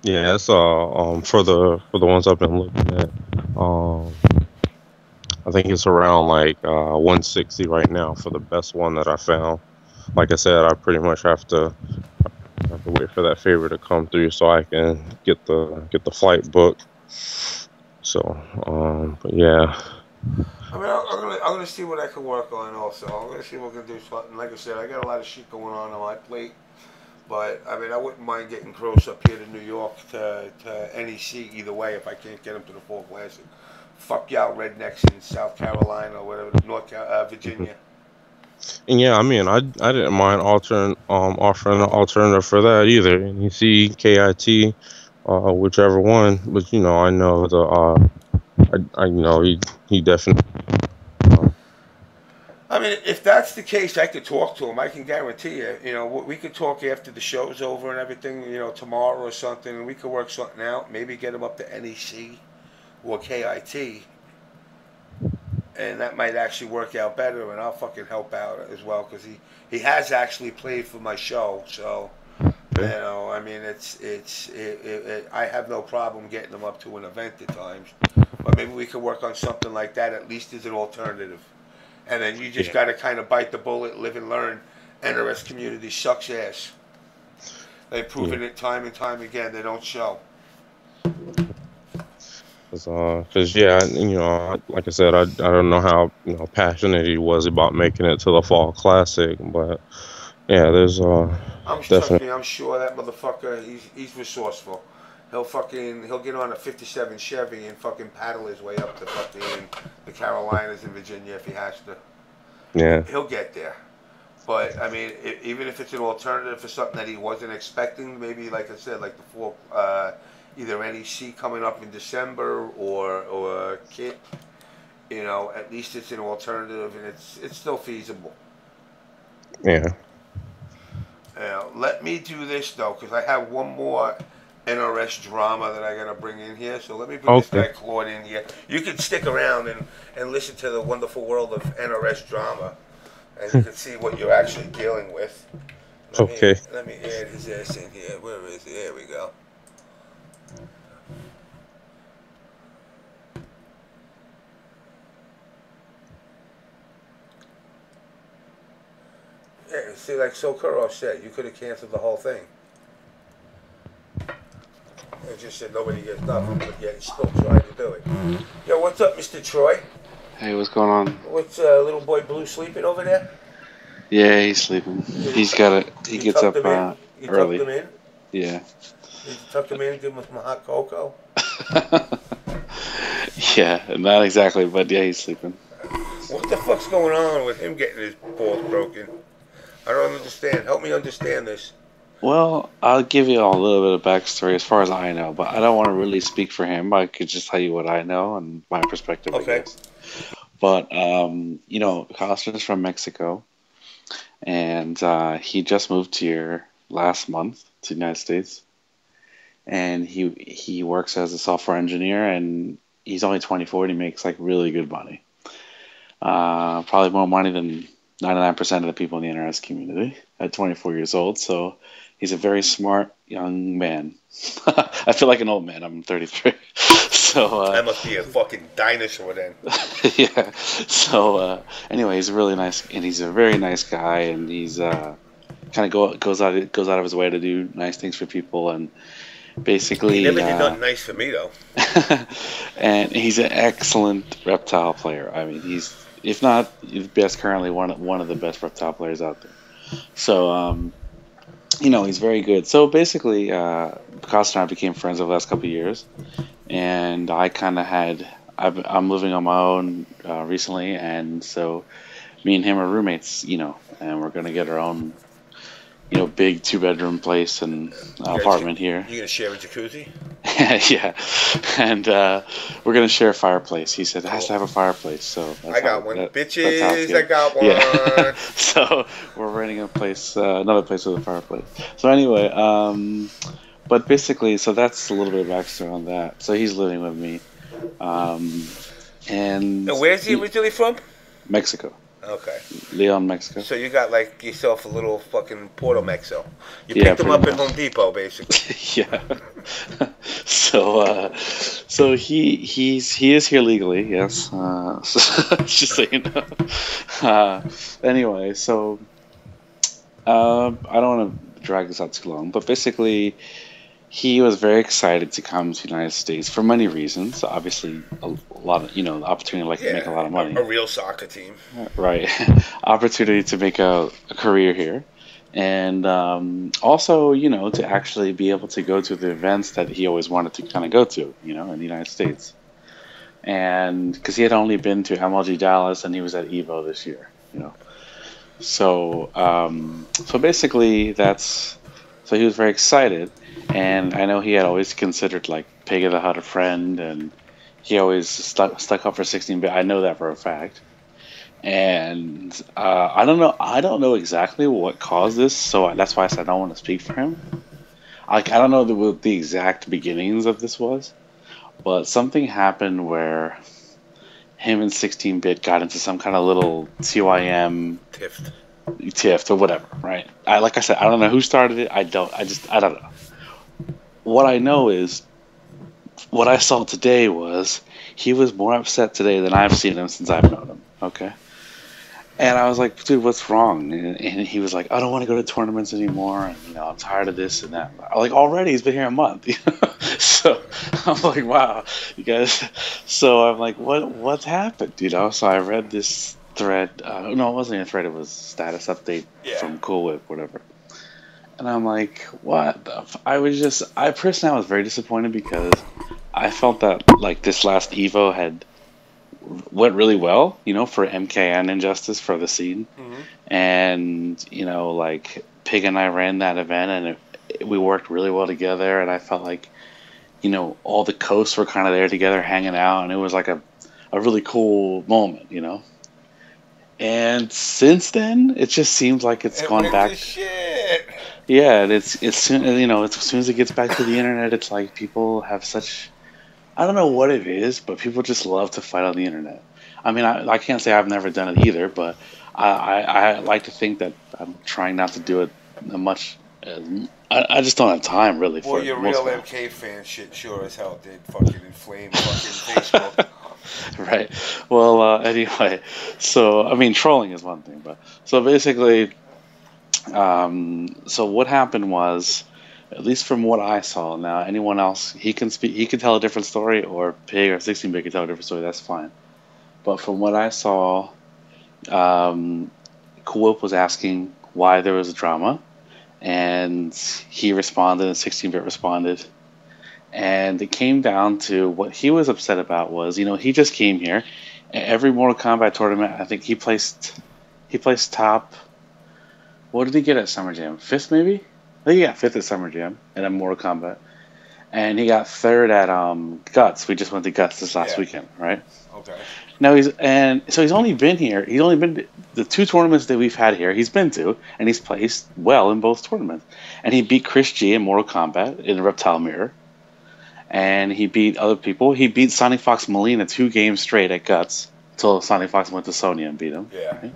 Yeah, it's for the ones I've been looking at. I think it's around like 160 right now for the best one that I found. Like I said, I pretty much have to wait for that favor to come through so I can get the flight booked. So, but yeah. I mean, I'm gonna see what I can work on. Also, I'm gonna see what I can do. Something. Like I said, I got a lot of shit going on my plate. But I mean, I wouldn't mind getting Gross up here to New York to NEC either way if I can't get him to the Fall Classic. Fuck y'all rednecks in South Carolina or whatever, Virginia. And yeah, I mean, I didn't mind offering an alternative for that either. NEC, KIT, whichever one. But you know, I know I know he definitely. I mean, if that's the case, I could talk to him. I can guarantee you. You know, we could talk after the show's over and everything. You know, tomorrow or something, and we could work something out. Maybe get him up to NEC or KIT, and that might actually work out better. And I'll fucking help out as well because he has actually played for my show. So you know, I mean, I have no problem getting him up to an event at times. But maybe we could work on something like that at least as an alternative. And then you just got to kind of bite the bullet, live and learn. NRS community sucks ass. They've proven it time and time again. They don't show. Cause yeah, you know, like I said, I don't know how passionate he was about making it to the Fall Classic, but yeah, there's Trust me, I'm sure that motherfucker. He's resourceful. He'll get on a '57 Chevy and fucking paddle his way up to fucking the Carolinas and Virginia if he has to. Yeah. He'll get there. But I mean, even if it's an alternative for something that he wasn't expecting, maybe like I said, like the fall, either NEC coming up in December or KIT, you know, at least it's an alternative and it's still feasible. Yeah. Let me do this though, because I have one more NRS drama that I gotta bring in here. So let me bring this guy Claude in here. You can stick around and listen to the wonderful world of NRS drama, and you can see what you're actually dealing with. Let me add his ass in here. Where is he? There we go. Yeah, see, like Sokurov said, you could have canceled the whole thing. It just said nobody gets nothing, but yet he still tried to do it. Yo, what's up, Mr. Troy? Hey, what's going on? What's little boy Blue sleeping over there? Yeah, he's sleeping. He gets up early. You tucked him in? Yeah. Did you tuck him in, give him some hot cocoa? Yeah, not exactly, but yeah, he's sleeping. What the fuck's going on with him getting his balls broken? I don't understand. Help me understand this. Well, I'll give you all a little bit of backstory as far as I know, but I don't want to really speak for him. I could just tell you what I know and my perspective, I guess. But, you know, Costa's from Mexico, and he just moved here last month to the United States, and he works as a software engineer, and he's only 24 and he makes like really good money. Probably more money than 99% of the people in the NRS community at 24 years old. So he's a very smart young man. I feel like an old man. I'm 33. So I must be a fucking dinosaur then. Yeah. So anyway, he's a really nice, and he's a very nice guy, and he's kind of goes out of his way to do nice things for people, and basically he never did nothing nice for me though. And he's an excellent reptile player. I mean, he's, if not the best, currently one of the best reptile players out there. So you know, he's very good. So basically, Costa and I became friends over the last couple of years, and I kind of I'm living on my own recently, and so me and him are roommates, you know, and we're gonna get our own, you know, big 2-bedroom place and apartment here. You gonna share a jacuzzi? Yeah, and we're gonna share a fireplace. He said it has to have a fireplace, so I got one, bitches. I got one. Yeah. So we're renting a place, another place with a fireplace. So anyway, but basically, so that's a little bit of backstory on that. So he's living with me, and where's he originally from? Mexico. Okay. Leon, Mexico. So you got like yourself a little fucking Porto Mexo. You Yeah, picked him up pretty at much. Home Depot, basically. Yeah. So he is here legally, yes. Just so you know. Anyway, so I don't want to drag this out too long, but basically, he was very excited to come to the United States for many reasons. Obviously, a lot of the opportunity, like to make a lot of money, a real soccer team. right? Opportunity to make a career here, and also to actually be able to go to the events that he always wanted to kind of go to, in the United States. And because he had only been to MLG Dallas and he was at Evo this year. So basically so he was very excited, and I know he had always considered like Pig of the Hut a friend, and he always stuck up for 16-bit. I know that for a fact. And I don't know exactly what caused this, so that's why I said I don't want to speak for him. I don't know what the exact beginnings of this was, but something happened where him and 16-bit got into some kind of little TYM tiff or whatever, right? Like I said, I don't know who started it. I don't know. What I know is what I saw today was he was more upset today than I've seen him since I've known him. Okay. And I was like, dude, what's wrong? And he was like, I don't want to go to tournaments anymore. And, I'm tired of this and that. Like, already he's been here a month. So I'm like, wow, you guys. So I'm like, what's happened? So I read this thread. No, it wasn't even a thread. It was status update from Cool Whip, whatever. And I'm like, what the I personally was very disappointed because I felt that, like, this last Evo went really well, for MK and Injustice for the scene. Mm-hmm. And, like, Pig and I ran that event, and we worked really well together, and I felt like, all the coasts were kind of there together hanging out, and it was like a really cool moment, And since then, it just seems like it's gone back. Shit. Yeah, and it's soon, as soon as it gets back to the internet, it's like people have such, I don't know what it is, but people just love to fight on the internet. I mean, I can't say I've never done it either, but I like to think that I'm trying not to do it much. I just don't have time, really. Well, your real MK fan shit sure as hell did fucking inflame fucking Facebook. Right. Well, anyway, so, I mean, trolling is one thing, but, so basically, so what happened was, at least from what I saw, now anyone else, he can tell a different story, or Pig or 16-bit can tell a different story, that's fine. But from what I saw, Coop was asking why there was a drama, and he responded, and 16-bit responded. And it came down to what he was upset about was, he just came here. Every Mortal Kombat tournament, I think he placed top. What did he get at Summer Jam? 5th, maybe? I think he got 5th at Summer Jam and at Mortal Kombat. And he got 3rd at Guts. We just went to Guts this last weekend, right? Okay. Now he's only been here. He's only been to the 2 tournaments that we've had here. He's been to, and he's placed well in both tournaments. And he beat Chris G in Mortal Kombat in the Reptile Mirror. And he beat other people. He beat Sonic Fox Molina 2 games straight at Guts until Sonic Fox went to Sonya and beat him. Yeah.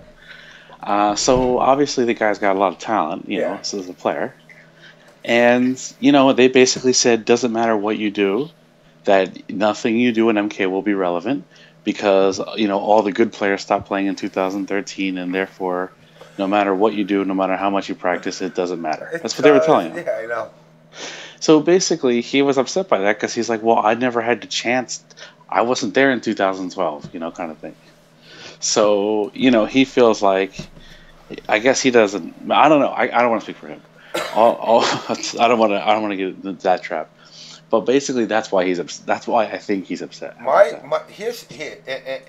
Right? So obviously the guy's got a lot of talent, so as a player. And, they basically said, doesn't matter what you do, that nothing you do in MK will be relevant because, all the good players stopped playing in 2013, and therefore, no matter what you do, no matter how much you practice, it doesn't matter. That's what they were telling him. Yeah, I know. So basically, he was upset by that because he's like, well, I never had the chance. I wasn't there in 2012, kind of thing. So, he feels like, I guess he doesn't, I don't know. I don't want to speak for him. I don't want to get into that trap. But basically, that's why he's upset. That's why I think he's upset. Here,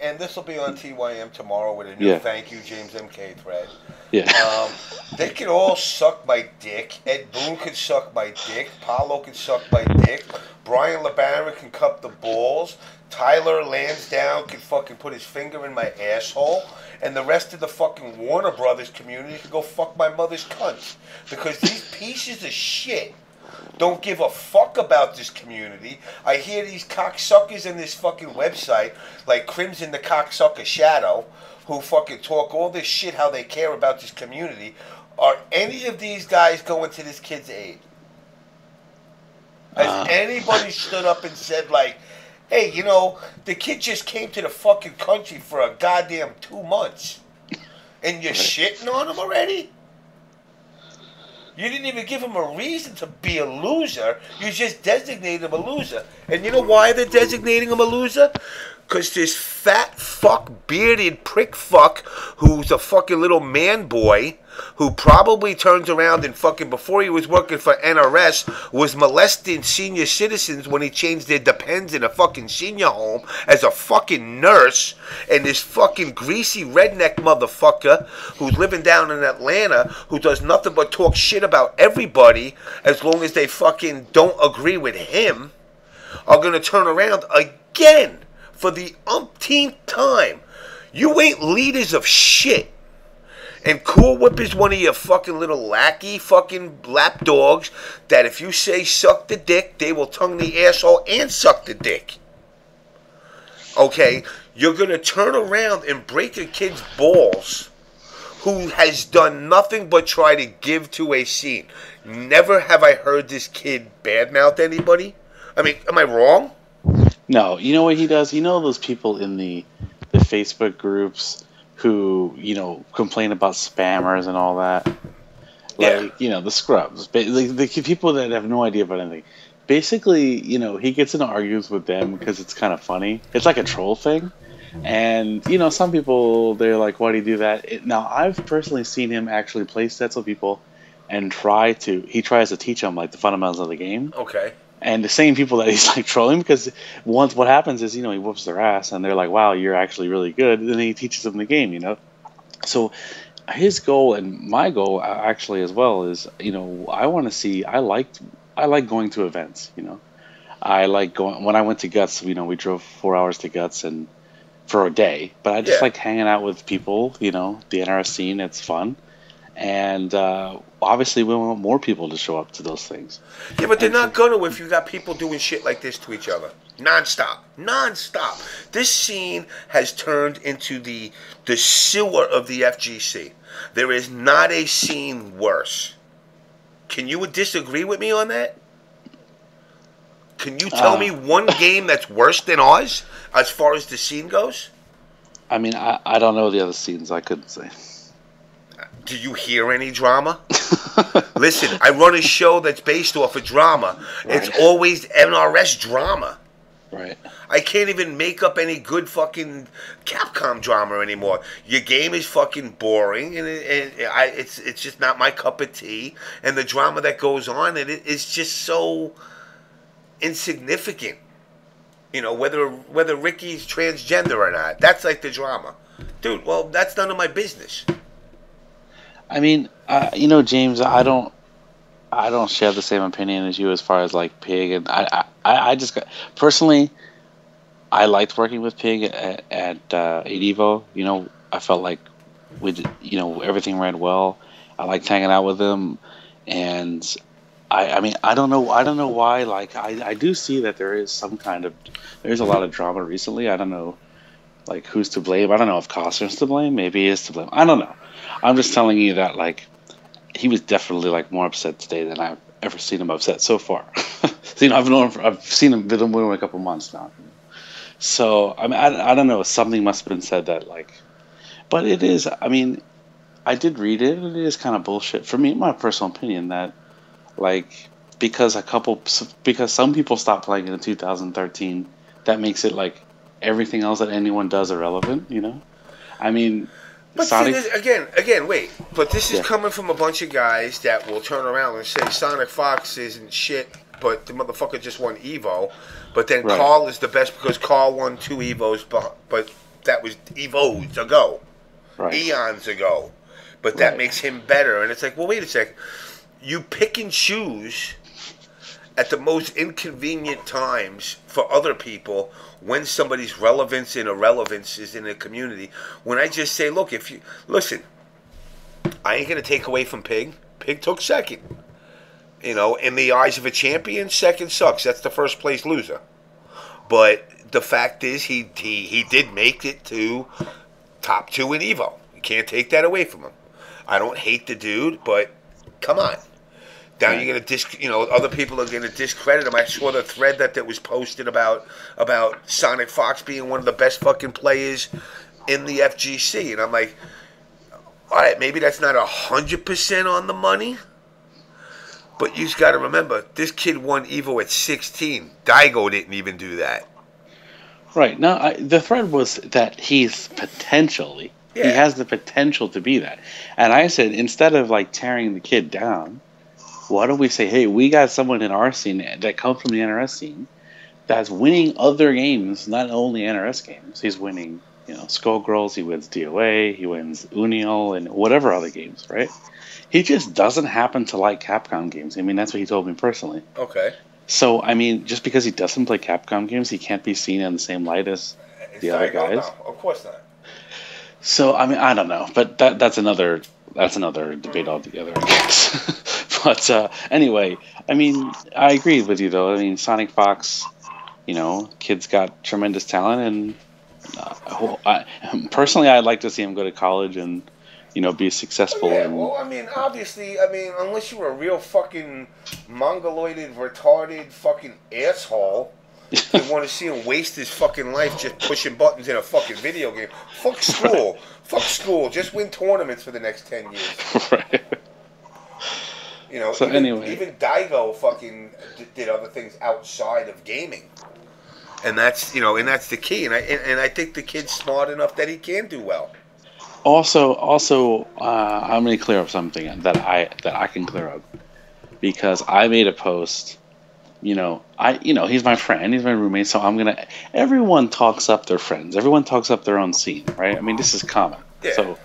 and this will be on TYM tomorrow with a new Thank You JamessMK thread. Yeah. They could all suck my dick. Ed Boon could suck my dick. Paulo could suck my dick. Brian LeBaron can cup the balls. Tyler Lansdowne could fucking put his finger in my asshole. And the rest of the fucking Warner Brothers community could go fuck my mother's cunt. Because these pieces of shit don't give a fuck about this community. I hear these cocksuckers in this fucking website, like Crimson the Cocksucker Shadow, who fucking talk all this shit how they care about this community, are any of these guys going to this kid's aid? Has anybody stood up and said, like, hey, you know, the kid just came to the fucking country for a goddamn 2 months, and you're shitting on him already? You didn't even give him a reason to be a loser. You just designated him a loser. And you know why they're designating him a loser? Because this fat fuck, bearded prick fuck, who's a fucking little man boy, who probably turns around and fucking, before he was working for NRS, was molesting senior citizens when he changed their depends in a fucking senior home as a fucking nurse, and this fucking greasy redneck motherfucker who's living down in Atlanta, who does nothing but talk shit about everybody as long as they fucking don't agree with him, are gonna turn around again for the umpteenth time. You ain't leaders of shit. And Cool Whip is one of your fucking little lackey fucking lap dogs that if you say suck the dick, they will tongue the asshole and suck the dick. Okay? You're going to turn around and break a kid's balls who has done nothing but try to give to a scene. Never have I heard this kid badmouth anybody. I mean, am I wrong? No. You know what he does? You know those people in the Facebook groups who, you know, complain about spammers and all that? Like, you know, the scrubs. The people that have no idea about anything. Basically, you know, he gets into arguments with them because it's kind of funny. It's like a troll thing. And, you know, some people, they're like, why do you do that? Now, I've personally seen him actually play sets with people and he tries to teach them, like, the fundamentals of the game. Okay. And the same people that he's like trolling, because once what happens is, you know, he whoops their ass and they're like, wow, you're actually really good. And then he teaches them the game, you know. So his goal and my goal actually as well is, you know, I want to see, I like going to events, you know. I like going, when I went to Guts, you know, we drove 4 hours to Guts and for a day, but I just like hanging out with people, you know, the NRS scene, it's fun. And obviously we want more people to show up to those things. Yeah, but they're not gonna if you got people doing shit like this to each other. Non-stop. This scene has turned into the sewer of the FGC. There is not a scene worse. Can you disagree with me on that? Can you tell me one game that's worse than ours as far as the scene goes? I mean, I don't know the other scenes. I couldn't say. Do you hear any drama? Listen, I run a show that's based off of drama. Right. It's always NRS drama. Right. I can't even make up any good fucking Capcom drama anymore. Your game is fucking boring, and it's just not my cup of tea. And the drama that goes on, it's just so insignificant. You know, whether Ricky's transgender or not, that's like the drama. Dude, well, that's none of my business. I mean, you know, James, I don't share the same opinion as you as far as like Pig, and I just got, personally, I liked working with Pig at Evo. You know, I felt like you know, everything ran well. I liked hanging out with him, and I mean, I don't know why. Like, I do see that there's a lot of drama recently. I don't know, like, who's to blame. I don't know if Costner's to blame. Maybe he is to blame. I don't know. I'm just telling you that, like, he was definitely like more upset today than I've ever seen him upset so far. So, you know, I've seen him with him a couple months now. So I mean, I don't know. Something must have been said that, like, but it is. I mean, I did read it, and it is kind of bullshit for me. My personal opinion that, like, because some people stopped playing in 2013, that makes it like everything else that anyone does irrelevant. You know, I mean. But Sonic, see, again, wait. But this is coming from a bunch of guys that will turn around and say Sonic Fox isn't shit, but the motherfucker just won Evo. But then Carl is the best because Carl won 2 Evos, but that was Evos ago, eons ago. But that makes him better. And it's like, well, wait a second. You pick and choose at the most inconvenient times for other people when somebody's relevance and irrelevance is in the community. When I just say, look, if you listen, I ain't gonna take away from Pig. Pig took second. You know, in the eyes of a champion, second sucks. That's the first place loser. But the fact is, he did make it to top 2 in Evo. You can't take that away from him. I don't hate the dude, but come on. Now you're gonna other people are gonna discredit him. I saw the thread that was posted about Sonic Fox being one of the best fucking players in the FGC, and I'm like, all right, maybe that's not 100% on the money, but you just got to remember, this kid won Evo at 16. Daigo didn't even do that. Right. Now, the thread was that he's potentially, he has the potential to be that. And I said, instead of like tearing the kid down, why don't we say, hey, we got someone in our scene that comes from the NRS scene that's winning other games, not only NRS games. He's winning, Skullgirls, he wins DOA, he wins Union, and whatever other games, right? He just doesn't happen to like Capcom games. I mean, that's what he told me personally. Okay. So, I mean, just because he doesn't play Capcom games, he can't be seen in the same light as the other guys. No, of course not. So, I mean, I don't know, but that's another debate altogether, I guess. But anyway, I mean, I agree with you though. I mean, Sonic Fox, kid's got tremendous talent, and personally, I'd like to see him go to college and be successful. Yeah, well, I mean, obviously, unless you're a real fucking mongoloided, retarded fucking asshole, you want to see him waste his fucking life just pushing buttons in a fucking video game. Fuck school. Fuck school. Just win tournaments for the next 10 years. Right. So even Daigo fucking did other things outside of gaming, and that's the key. And I think the kid's smart enough that he can do well. Also, I'm going to clear up something that I can clear up, because I made a post. He's my friend, he's my roommate, so everyone talks up their friends, everyone talks up their own scene, right? I mean, this is common. Yeah. So,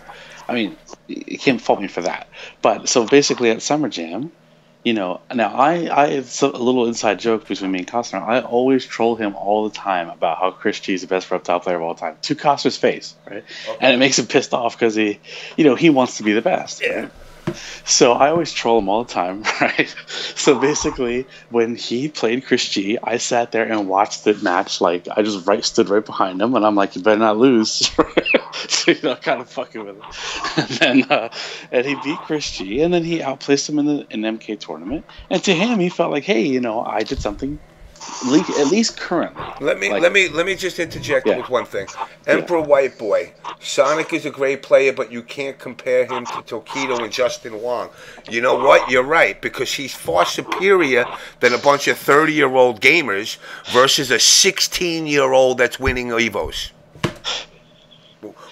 I mean, you can't fault me for that. But so basically at Summer Jam, now it's a little inside joke between me and Costner. I always troll him all the time about how Chris G is the best reptile player of all time, to Costner's face, right? Okay. And it makes him pissed off because he wants to be the best. Yeah. Right? So I always troll him all the time, right? So basically, when he played Chris G, I sat there and watched the match. Like, I just stood right behind him, and I'm like, you better not lose. So, kind of fucking with him. And he beat Chris G, and then he outplaced him in the MK tournament. And to him, he felt like, hey, I did something. At least currently. Let me just interject with one thing. Emperor White Boy, Sonic is a great player, but you can't compare him to Tokido and Justin Wong. You know what? You're right, because he's far superior than a bunch of 30-year-old gamers versus a 16-year-old that's winning Evos.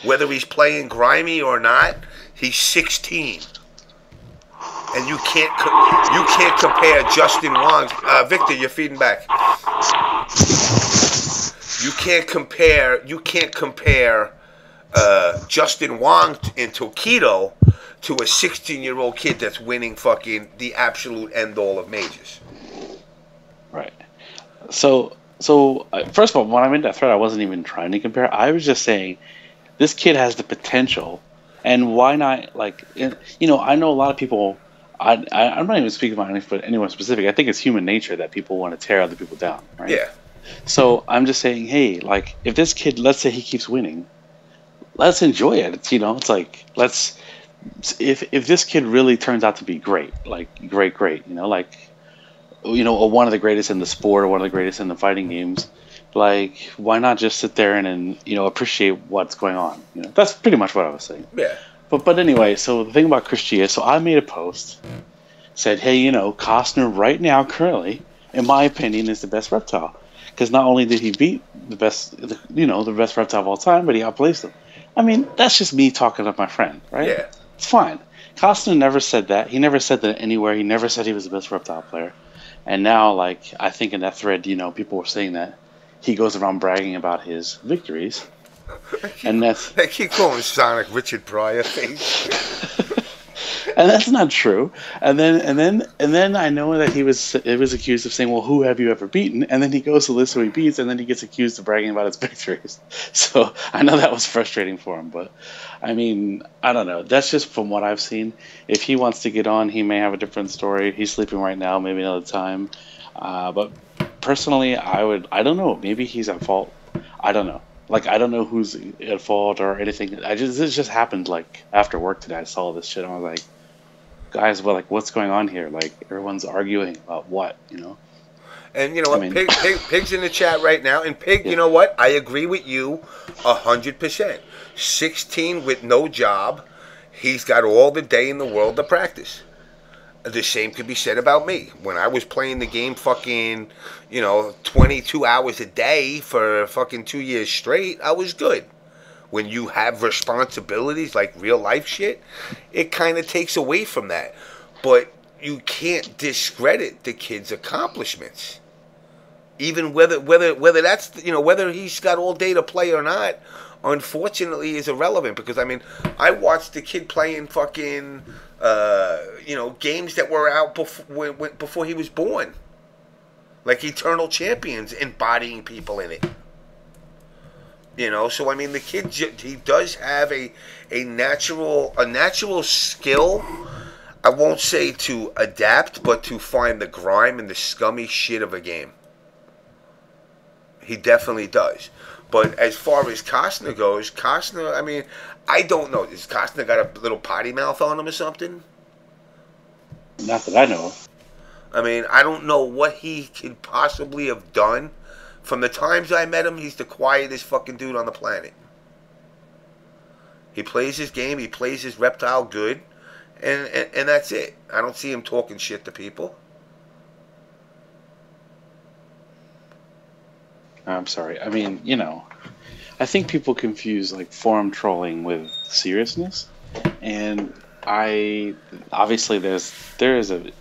Whether he's playing grimy or not, he's 16. And you can't compare Justin Wong. Victor, you're feeding back. You can't compare Justin Wong and Tokido to a 16-year-old kid that's winning fucking the absolute end all of majors. Right. So first of all, when I made that thread, I wasn't even trying to compare. I was just saying this kid has the potential, and why not? Like, I know a lot of people. I'm not even speaking about anyone specific. I think it's human nature that people want to tear other people down, right? Yeah. So I'm just saying, hey, like, if this kid, let's say he keeps winning, let's enjoy it. It's, it's like, if this kid really turns out to be great, like great, like, one of the greatest in the sport or one of the greatest in the fighting games, like, why not just sit there and appreciate what's going on? That's pretty much what I was saying. Yeah. But anyway, so the thing about Chris G is, so I made a post, said, hey, Costner right now, currently, in my opinion, is the best reptile. Because not only did he beat the best reptile of all time, but he outplaced him. I mean, that's just me talking up my friend, right? Yeah. It's fine. Costner never said that. He never said that anywhere. He never said he was the best reptile player. And now, like, I think in that thread, people were saying that he goes around bragging about his victories. They keep calling Sonic Richard Pryor face. And that's not true. And then I know that it was accused of saying, well, who have you ever beaten? And then he goes to list who he beats, and then he gets accused of bragging about his victories. So I know that was frustrating for him, but I mean, I don't know. That's just from what I've seen. If he wants to get on, he may have a different story. He's sleeping right now, maybe another time. But personally, I don't know. Maybe he's at fault. I don't know. Like, I don't know who's at fault or anything. This just happened like after work today. I saw this shit. And I was like, guys, well, like, what's going on here? Like, everyone's arguing about what, you know? And you know I what? mean, Pig's in the chat right now. And Pig, you know what? I agree with you 100%. 16 with no job. He's got all the day in the world to practice. The same could be said about me. When I was playing the game fucking, 22 hours a day for fucking 2 years straight, I was good. When you have responsibilities like real life shit, it kind of takes away from that. But you can't discredit the kid's accomplishments. Even whether that's, whether he's got all day to play or not, unfortunately is irrelevant, because I mean, I watched the kid playing fucking games that were out before he was born, like Eternal Champions, embodying people in it. So I mean, the kid, he does have a natural skill. I won't say to adapt, but to find the grime and the scummy shit of a game. He definitely does. But as far as Costner goes, I mean, I don't know. Has Costner got a little potty mouth on him or something? not that I know of. I mean, I don't know what he could possibly have done. From the times I met him, he's the quietest fucking dude on the planet. He plays his game, he plays his reptile good, and that's it. I don't see him talking shit to people. I'm sorry. I mean, I think people confuse like forum trolling with seriousness, and obviously there is a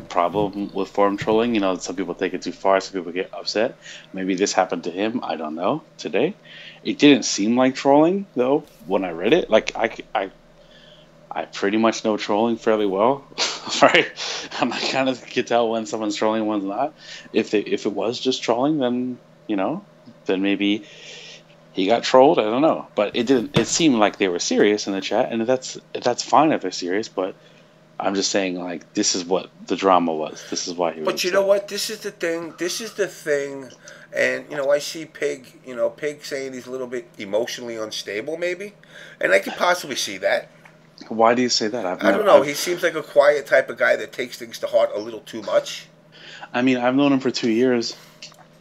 problem with forum trolling. Some people take it too far, some people get upset. Maybe this happened to him. I don't know. Today, it didn't seem like trolling though when I read it. Like I pretty much know trolling fairly well, right? And I kind of can tell when someone's trolling and one's not. If it was just trolling, then then maybe he got trolled. I don't know, but it didn't. It seemed like they were serious in the chat, and that's fine if they're serious. But I'm just saying, like, this is what the drama was. This is why he was. But you know what? This is the thing. And I see Pig. Pig saying he's a little bit emotionally unstable, maybe, and I could possibly see that. Why do you say that? I don't know. He seems like a quiet type of guy that takes things to heart a little too much. I mean, I've known him for 2 years,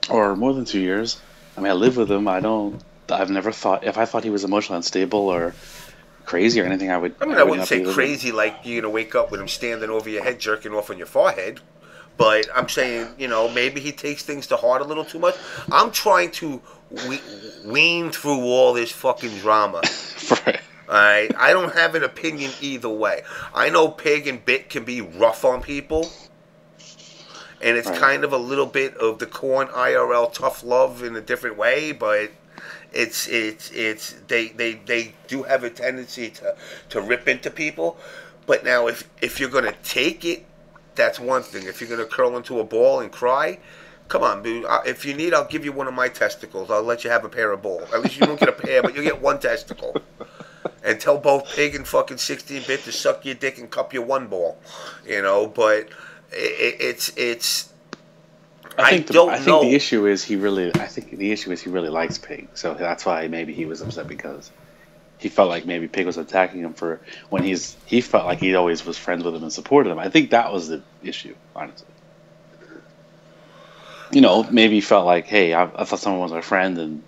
or more than 2 years. I mean, I live with him. I've never thought, if I thought he was emotionally unstable or crazy or anything, I wouldn't say crazy like you're going to wake up with him standing over your head jerking off on your forehead. But I'm saying, maybe he takes things to heart a little too much. I'm trying to wean through all this fucking drama. Right. Alright? I don't have an opinion either way. I know Pig and Bit can be rough on people. And it's kind of a little bit of the corn IRL tough love in a different way, but they do have a tendency to rip into people. But now if you're gonna take it, that's one thing. If you're gonna curl into a ball and cry, come on, dude. If you need, I'll give you one of my testicles. I'll let you have a pair of balls. At least you don't get a pair, but you get one testicle. And tell both Pig and fucking 16-bit to suck your dick and cup your one ball. But I think the issue is he really likes Pig, so that's why maybe he was upset, because he felt like maybe Pig was attacking him for when he felt like he always was friends with him and supported him. I think that was the issue, honestly. Maybe he felt like, hey, I thought someone was my friend, and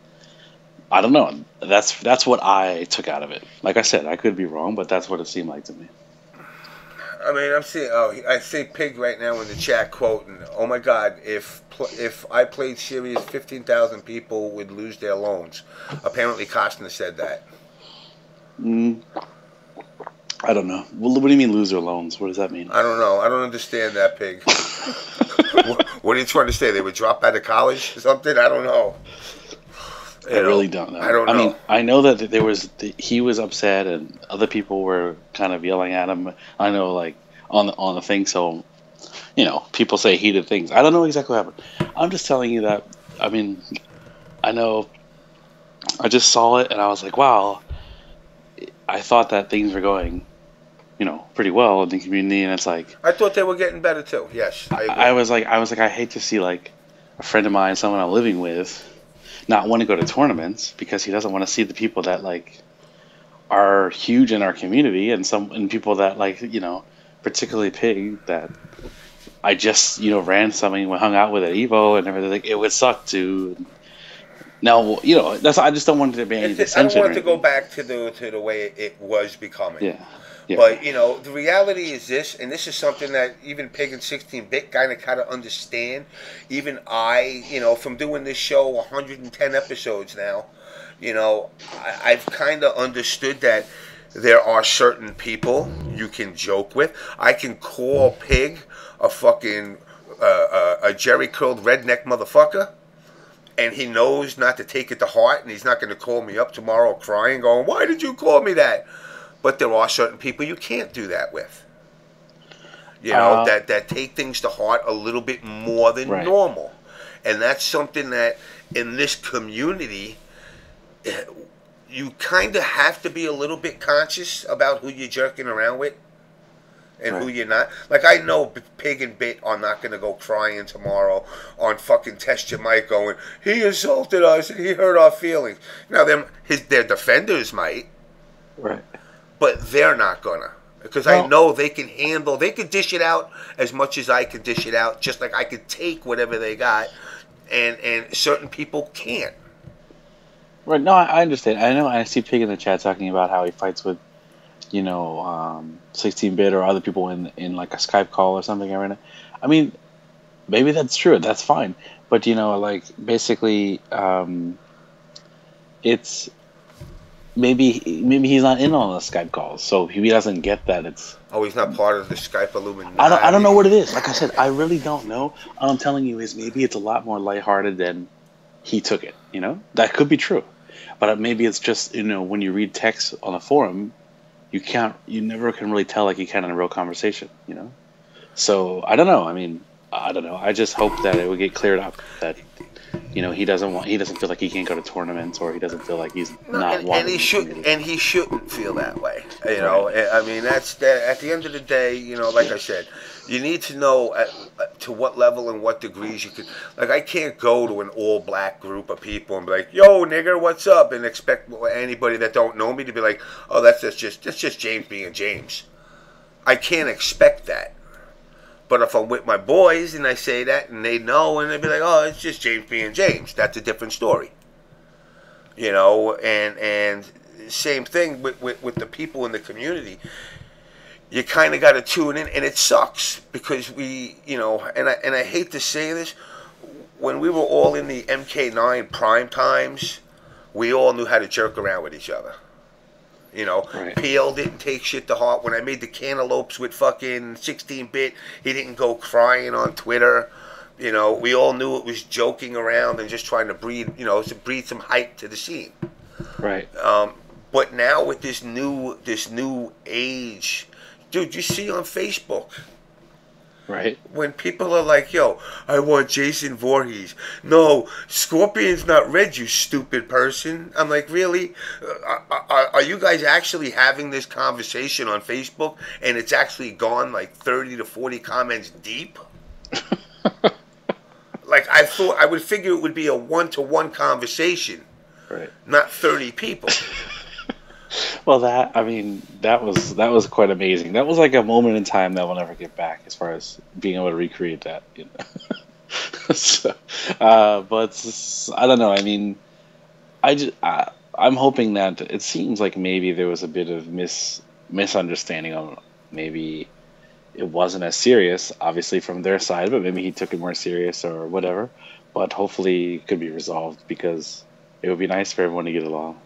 I don't know. That's what I took out of it. Like I said, I could be wrong, but that's what it seemed like to me. I mean, I see Pig right now in the chat quoting, "Oh my God, if I played serious, 15,000 people would lose their loans." Apparently, Costner said that. I don't know. What do you mean lose their loans? What does that mean? I don't know. I don't understand that, Pig. What are you trying to say? They would drop out of college or something? I don't know. I really don't know. I don't know. I mean, I know that he was upset and other people were kind of yelling at him. I know, like, on the thing, so, people say heated things. I don't know exactly what happened. I'm just telling you that, I mean, I know, I just saw it and I was like, wow, I thought that things were going, pretty well in the community, and it's like... I thought they were getting better too, yes. I was like, I hate to see, like, a friend of mine, someone I'm living with, not want to go to tournaments because he doesn't want to see the people that like are huge in our community and people that like particularly Pig that I just ran something, hung out with at Evo and everything. It would suck to. Now that's I just don't want it to be any dissension. I don't want it to go back to the way it was becoming. Yeah. But the reality is this, and this is something that even Pig and 16-bit kind of understand. Even I, from doing this show 110 episodes now, I've kind of understood that there are certain people you can joke with. I can call Pig a fucking a Jerry curled redneck motherfucker, and he knows not to take it to heart, and he's not going to call me up tomorrow crying, going, "Why did you call me that?" But there are certain people you can't do that with. That take things to heart a little bit more than normal. And that's something that in this community, you kind of have to be a little bit conscious about who you're jerking around with and who you're not. Like, I know Pig and Bit are not going to go crying tomorrow on fucking Test Your Mic going, "He insulted us and he hurt our feelings." Now, their defenders might. Right. But they're not gonna, because I know they can handle. They could dish it out as much as I could dish it out, just like I could take whatever they got, and certain people can't. Right? No, I understand. I know. I see Pig in the chat talking about how he fights with, 16-bit or other people in like a Skype call or something every night. I mean, maybe that's true. That's fine. But basically, it's. Maybe he's not in on the Skype calls, so he doesn't get that. He's not part of the Skype Illuminati. I don't know what it is. Like I said, I really don't know. All I'm telling you is maybe it's a lot more lighthearted than he took it. That could be true, but maybe it's just when you read text on a forum, you never can really tell like you can in a real conversation. So I don't know. I mean, I don't know. I just hope that it would get cleared up that. He doesn't feel like he can't go to tournaments, or he doesn't feel like he's not wanted. And he shouldn't feel that way. I mean, that's at the end of the day. Like I said, you need to know to what level and what degrees you can. Like, I can't go to an all-black group of people and be like, "Yo, nigger, what's up?" and expect anybody that don't know me to be like, "Oh, that's just James being James." I can't expect that. But if I'm with my boys and I say that and they know and they be like, "Oh, it's just James being James," that's a different story. And same thing with the people in the community. You kind of got to tune in, and it sucks because we, and I hate to say this, when we were all in the MK9 prime times, we all knew how to jerk around with each other. PL didn't take shit to heart. When I made the cantaloupes with fucking 16-bit, he didn't go crying on Twitter. We all knew it was joking around and just trying to breed some hype to the scene. Right. But now with this new age, dude, you see on Facebook. Right. When people are like, "Yo, I want Jason Voorhees." No, Scorpion's not red, you stupid person. I'm like, really? Are you guys actually having this conversation on Facebook and it's actually gone like 30 to 40 comments deep? Like, I would figure it would be a one-to-one conversation. Right. Not 30 people. Well, that was quite amazing. That was like a moment in time that we'll never get back, as far as being able to recreate that. So, but I don't know. I mean, I'm hoping that it seems like maybe there was a bit of misunderstanding on maybe it wasn't as serious, obviously from their side, but maybe he took it more serious or whatever. But hopefully it could be resolved because it would be nice for everyone to get along.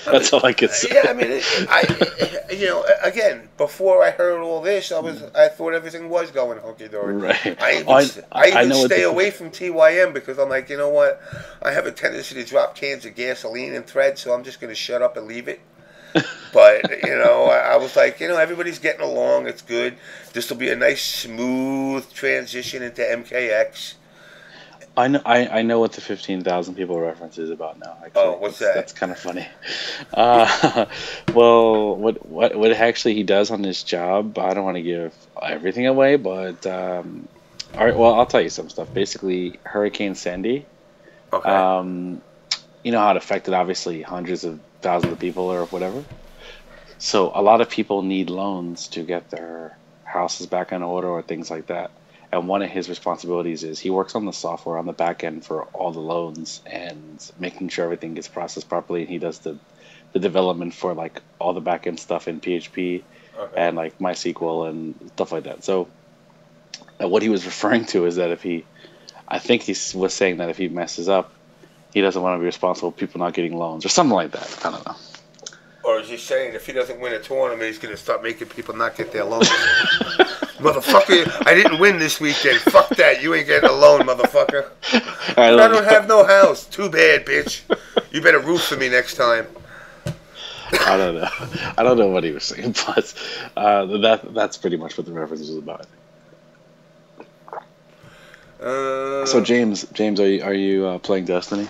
That's all I can say. Yeah, I mean, again, before I heard all this, I thought everything was going hunky dory. Right. I even stay away from TYM because I'm like, you know what? I have a tendency to drop cans of gasoline and thread, so I'm just going to shut up and leave it. But I was like, everybody's getting along. It's good. This will be a nice, smooth transition into MKX. I know what the 15,000 people reference is about now. Actually. What's that? That's kind of funny. Well, what actually he does on his job, I don't want to give everything away, but all right. Well, I'll tell you some stuff. Basically, Hurricane Sandy Okay. You know how it affected obviously hundreds of thousands of people or whatever. So a lot of people need loans to get their houses back in order or things like that. And one of his responsibilities is he works on the software on the back end for all the loans and making sure everything gets processed properly. And he does the development for like all the back end stuff in PHP and like MySQL and stuff like that. So what he was referring to is that I think he was saying that if he messes up, he doesn't want to be responsible for people not getting loans or something like that. I don't know. Or is he saying if he doesn't win a tournament, he's going to start making people not get their loans? Motherfucker, I didn't win this weekend. Fuck that. You ain't getting a loan, motherfucker. I don't have no house. Too bad, bitch. You better root for me next time. I don't know. I don't know what he was saying, but that's pretty much what the reference is about. So James, are you playing Destiny?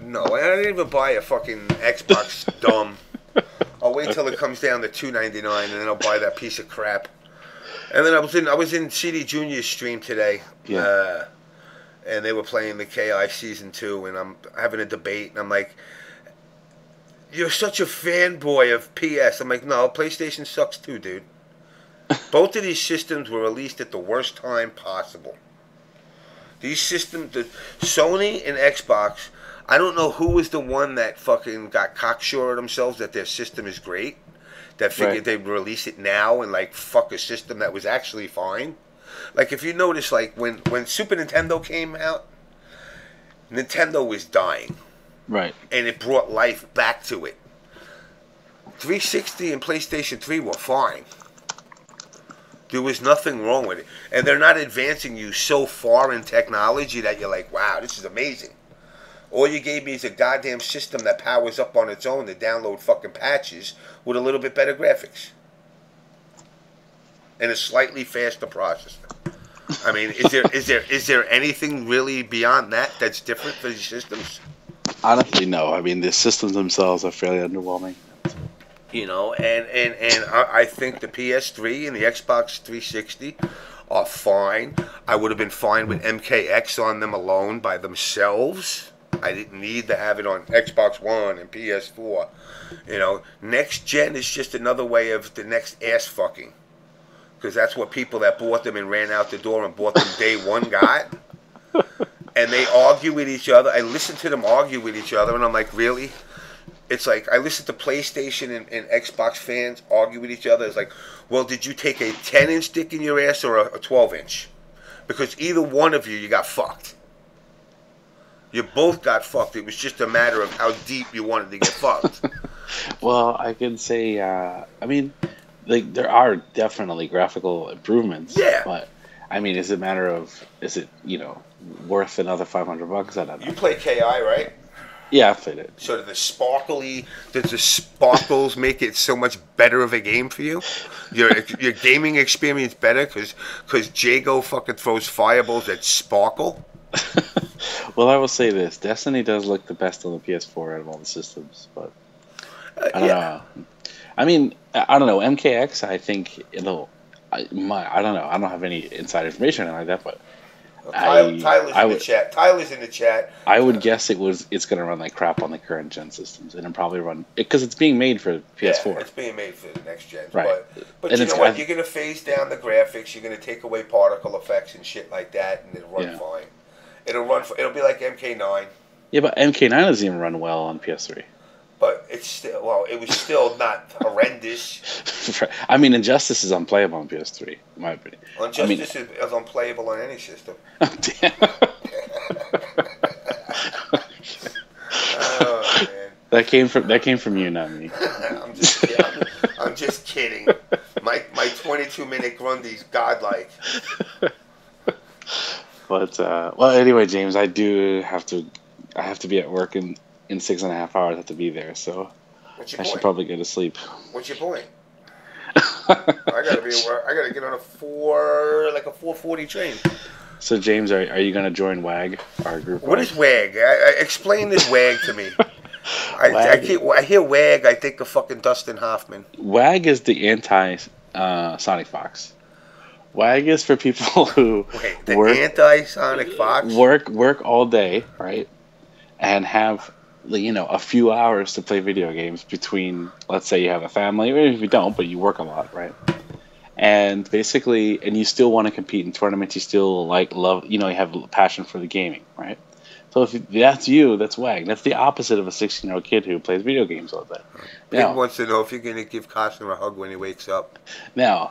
No, I didn't even buy a fucking Xbox. Dumb. I'll wait till it comes down to $2.99 and then I'll buy that piece of crap. And then I was in CD Junior's stream today. Yeah. And they were playing the KI Season 2 and I'm having a debate and I'm like, you're such a fanboy of PS. I'm like, no, PlayStation sucks too, dude. Both of these systems were released at the worst time possible. These systems, the Sony and Xbox, I don't know who was the one that fucking got cocksure of themselves that their system is great, that figured they'd release it now and like fuck a system that was actually fine. Like if you notice, like when Super Nintendo came out, Nintendo was dying. Right. And it brought life back to it. 360 and PlayStation 3 were fine. There was nothing wrong with it. And they're not advancing you so far in technology that you're like, wow, this is amazing. All you gave me is a goddamn system that powers up on its own to download fucking patches with a little bit better graphics. And a slightly faster processor. I mean, is there anything really beyond that that's different for these systems? Honestly, no. I mean, the systems themselves are fairly underwhelming. You know, and I think the PS3 and the Xbox 360 are fine. I would have been fine with MKX on them alone by themselves. I didn't need to have it on Xbox One and PS4. You know, next gen is just another way of the next ass fucking. Because that's what people that bought them and ran out the door and bought them day one got. And they argue with each other. I listen to them argue with each other, and I'm like, really? It's like, I listen to PlayStation and Xbox fans argue with each other. It's like, well, did you take a 10-inch dick in your ass or a 12-inch? Because either one of you got fucked. You both got fucked. It was just a matter of how deep you wanted to get fucked. Well, I can say, I mean, like, there are definitely graphical improvements. Yeah. But, I mean, is it a matter of, is it, you know, worth another $500? I don't know. You play KI, right? Yeah, I played it. So does the sparkles make it so much better of a game for you? Your gaming experience better because Jago fucking throws fireballs that sparkle? Well, I will say this. Destiny does look the best on the PS4 out of all the systems, but I don't know. I mean, I don't know. MKX, I think it'll... I don't know. I don't have any inside information or anything like that, but... Tyler's in the chat. I would guess it's going to run like crap on the current gen systems, and it'll probably run because it's being made for PS4. Yeah, it's being made for the next gen. Right. But you know what? You're going to phase down the graphics. You're going to take away particle effects and shit like that, and it'll run fine. It'll be like MK9. Yeah, but MK9 doesn't even run well on PS3. But it's still it was still not horrendous. I mean, Injustice is unplayable on PS3, in my opinion. Injustice is unplayable on any system. Oh, damn. Oh man. That came from you, not me. I'm just kidding. My 22-minute Grundy's godlike. But well, anyway, James, I have to be at work in 6.5 hours. I have to be there, so I should probably go to sleep. What's your point? I gotta get on a 4:40 train. So James, are you gonna join WAG, our group? What is WAG? Explain this WAG to me. I hear WAG. I think of fucking Dustin Hoffman. WAG is the anti Sonic Fox. WAG is for people who Wait, the anti-Sonic Fox? work all day, right? And have, you know, a few hours to play video games between, let's say you have a family, or if you don't, but you work a lot, right? And basically, and you still want to compete in tournaments, you still love, you know, you have a passion for the gaming, right? So if that's you, that's WAG. That's the opposite of a 16-year-old kid who plays video games all day. Pig wants to know if you're going to give Costner a hug when he wakes up. Now,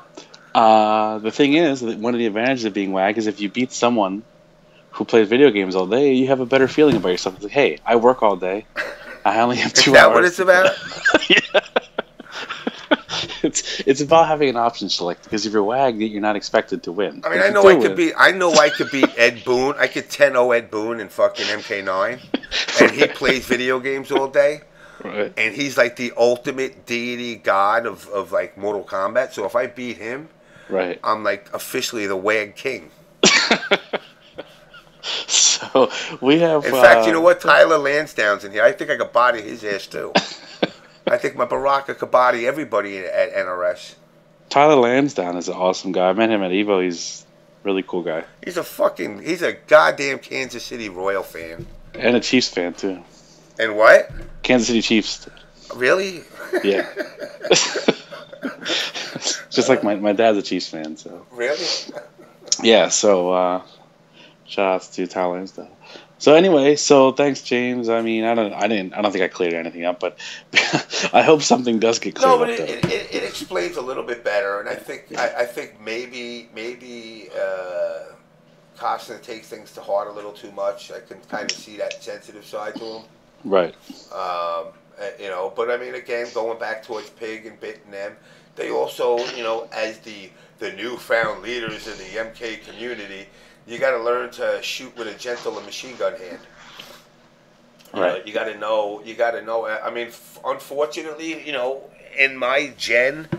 the thing is, that one of the advantages of being WAG is if you beat someone who plays video games all day, you have a better feeling about yourself. It's like, hey, I work all day. I only have 2 hours. Is that what it's about? Yeah. It's about having an option select, because if you're WAG, you're not expected to win. I mean, I know I could beat Ed Boon. I could 10-0 Ed Boon in fucking MK9, and he plays video games all day. Right. And he's like the ultimate deity god of like Mortal Kombat. So if I beat him, right, I'm like officially the WAG king. So we have. In fact, you know what? Tyler Lansdowne's in here. I think I could body his ass too. I think my Baraka could body everybody at NRS. Tyler Lansdowne is an awesome guy. I met him at Evo. He's a really cool guy. He's a goddamn Kansas City Royal fan. And a Chiefs fan too. And what? Kansas City Chiefs. Really? Yeah. Just like my dad's a Chiefs fan, so. Really? Yeah, so shout outs to Tyler Lansdowne. So anyway, so thanks, James. I mean, I don't think I cleared anything up, but I hope something does get cleared up. No, but it explains a little bit better, and I think maybe Costner takes things to heart a little too much. I can kind of see that sensitive side to him. Right. You know, but I mean, again, going back towards Pig and Bit and them, they also, you know, as the newfound leaders in the MK community, you got to learn to shoot with a gentle and machine gun hand. Right. You got to know. I mean, unfortunately, you know, in my gen,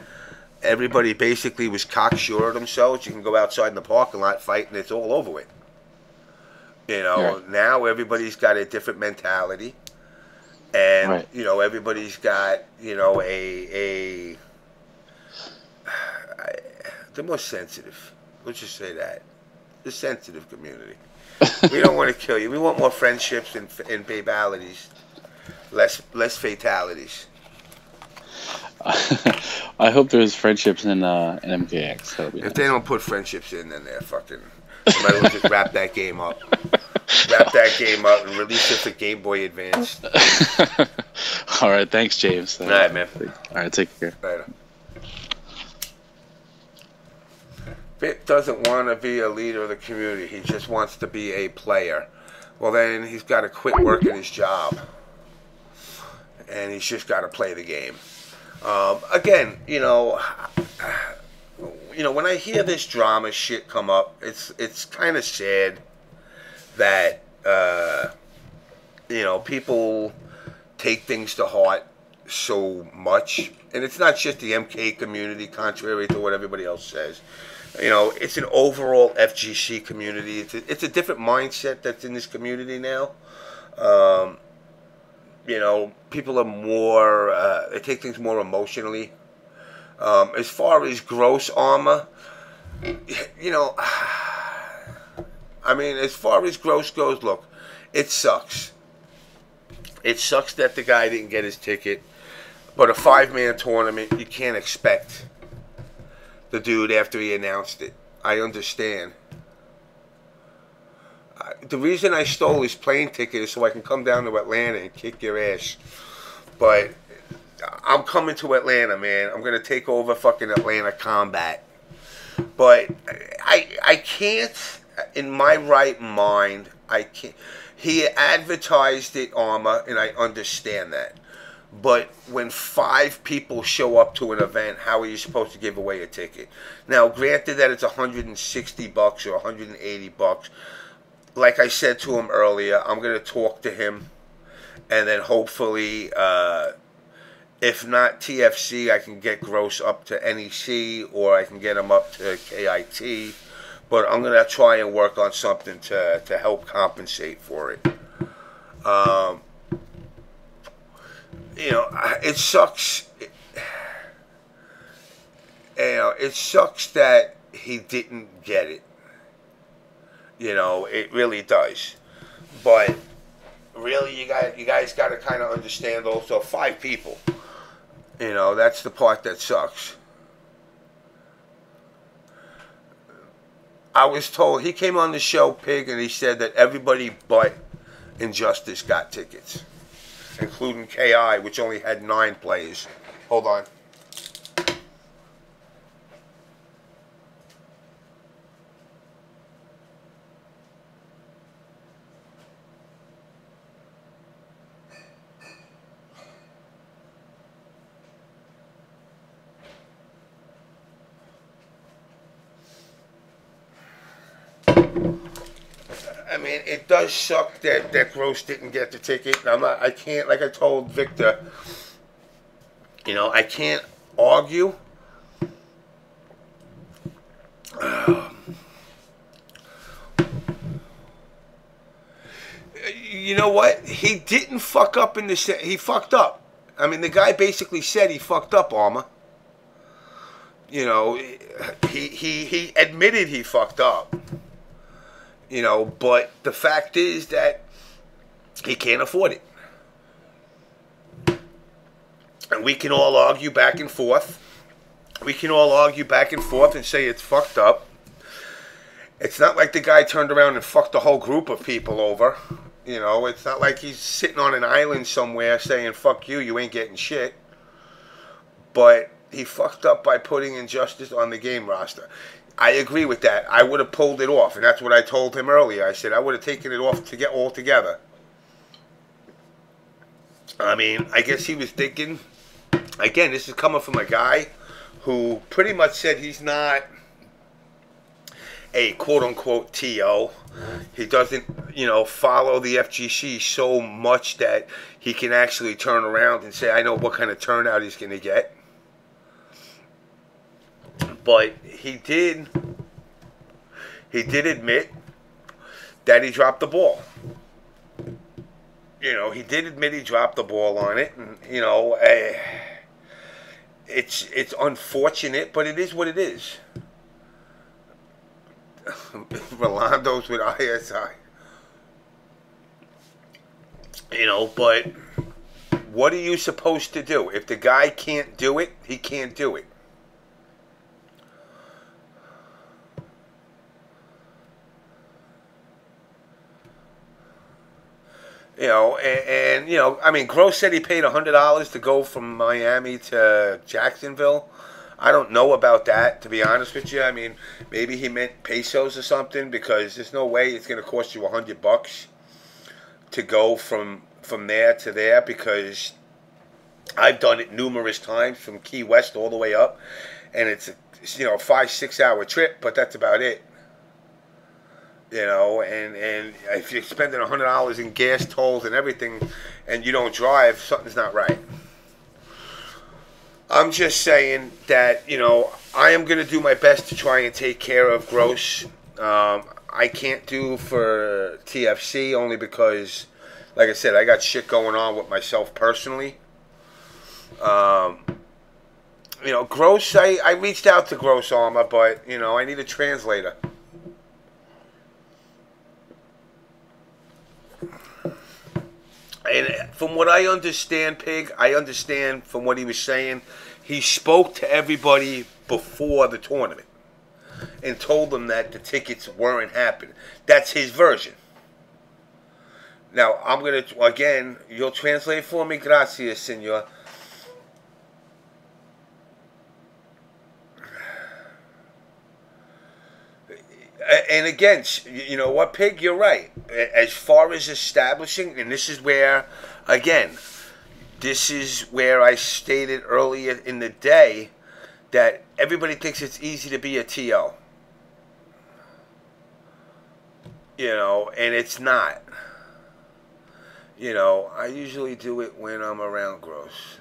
everybody basically was cocksure of themselves. You can go outside in the parking lot, fight, and it's all over with. You know, now everybody's got a different mentality, and you know, everybody's got, you know, they're more sensitive. Let's just say that. The sensitive community. We don't want to kill you. We want more friendships and babalities, less fatalities. I hope there's friendships in MKX. If they don't put friendships in, then they're fucking. Somebody will just wrap that game up. Wrap that game up and release it for Game Boy Advance. All right, thanks, James. All right, man. All right, take care. Later. Bit doesn't want to be a leader of the community. He just wants to be a player. Well, then he's got to quit working his job. And he's just got to play the game. Again, you know, when I hear this drama shit come up, it's kind of sad that, you know, people take things to heart so much. And it's not just the MK community, contrary to what everybody else says. You know, it's an overall FGC community. It's a different mindset that's in this community now. You know, people are more, they take things more emotionally. As far as gross armor, you know, I mean, as far as gross goes, look, it sucks. It sucks that the guy didn't get his ticket. But a 5-man tournament, you can't expect the dude after he announced it. I understand. The reason I stole his plane ticket is so I can come down to Atlanta and kick your ass. But I'm coming to Atlanta, man. I'm going to take over fucking Atlanta Kombat. But I can't, in my right mind, I can't. He advertised it, Armor, and I understand that. But when 5 people show up to an event, how are you supposed to give away a ticket? Now, granted that it's $160 or $180. Like I said to him earlier, I'm going to talk to him. And then hopefully, if not TFC, I can get Gross up to NEC, or I can get him up to KIT. But I'm going to try and work on something to help compensate for it. You know, it sucks. You know, it sucks that he didn't get it. You know, it really does. But really, you guys got to kind of understand also 5 people. You know, that's the part that sucks. I was told, he came on the show, Pig, and he said that everybody but Injustice got tickets, including KI, which only had 9 players. Hold on. I mean, it does suck that Gross didn't get the ticket. I can't, like I told Victor, you know, I can't argue. You know what? He didn't fuck up in the set. He fucked up. I mean, the guy basically said he fucked up, Armor. You know, he admitted he fucked up. You know, but the fact is that he can't afford it. And we can all argue back and forth. We can all argue back and forth and say it's fucked up. It's not like the guy turned around and fucked a whole group of people over. You know, it's not like he's sitting on an island somewhere saying, fuck you, you ain't getting shit. But he fucked up by putting Injustice on the game roster. I agree with that. I would have pulled it off, and that's what I told him earlier. I said I would have taken it off to get all together. I mean, I guess he was thinking, again, this is coming from a guy who pretty much said he's not a quote-unquote TO. He doesn't, you know, follow the FGC so much that he can actually turn around and say, I know what kind of turnout he's going to get. But he did admit that he dropped the ball. You know, he did admit he dropped the ball on it. And, you know, it's unfortunate, but it is what it is. Rolando's with ISI. You know, but what are you supposed to do? If the guy can't do it, he can't do it. You know, and you know, I mean, Gross said he paid $100 to go from Miami to Jacksonville. I don't know about that, to be honest with you. I mean, maybe he meant pesos or something, because there's no way it's going to cost you $100 to go from there to there, because I've done it numerous times from Key West all the way up, and it's you know, a 5-6 hour trip, but that's about it. You know, and if you're spending $100 in gas tolls and everything, and you don't drive, something's not right. I'm just saying that, you know, I am going to do my best to try and take care of Gross. I can't do for TFC only because, like I said, I got shit going on with myself personally. You know, Gross, I reached out to Gross Armor, but, you know, I need a translator. And from what I understand, Pig, I understand from what he was saying, he spoke to everybody before the tournament and told them that the tickets weren't happening. That's his version. Now, I'm going to, again, you'll translate for me. Gracias, senor. And again, you know what, Pig? You're right. As far as establishing, and this is where, again, this is where I stated earlier in the day that everybody thinks it's easy to be a TO. You know, and it's not. You know, I usually do it when I'm around Gross.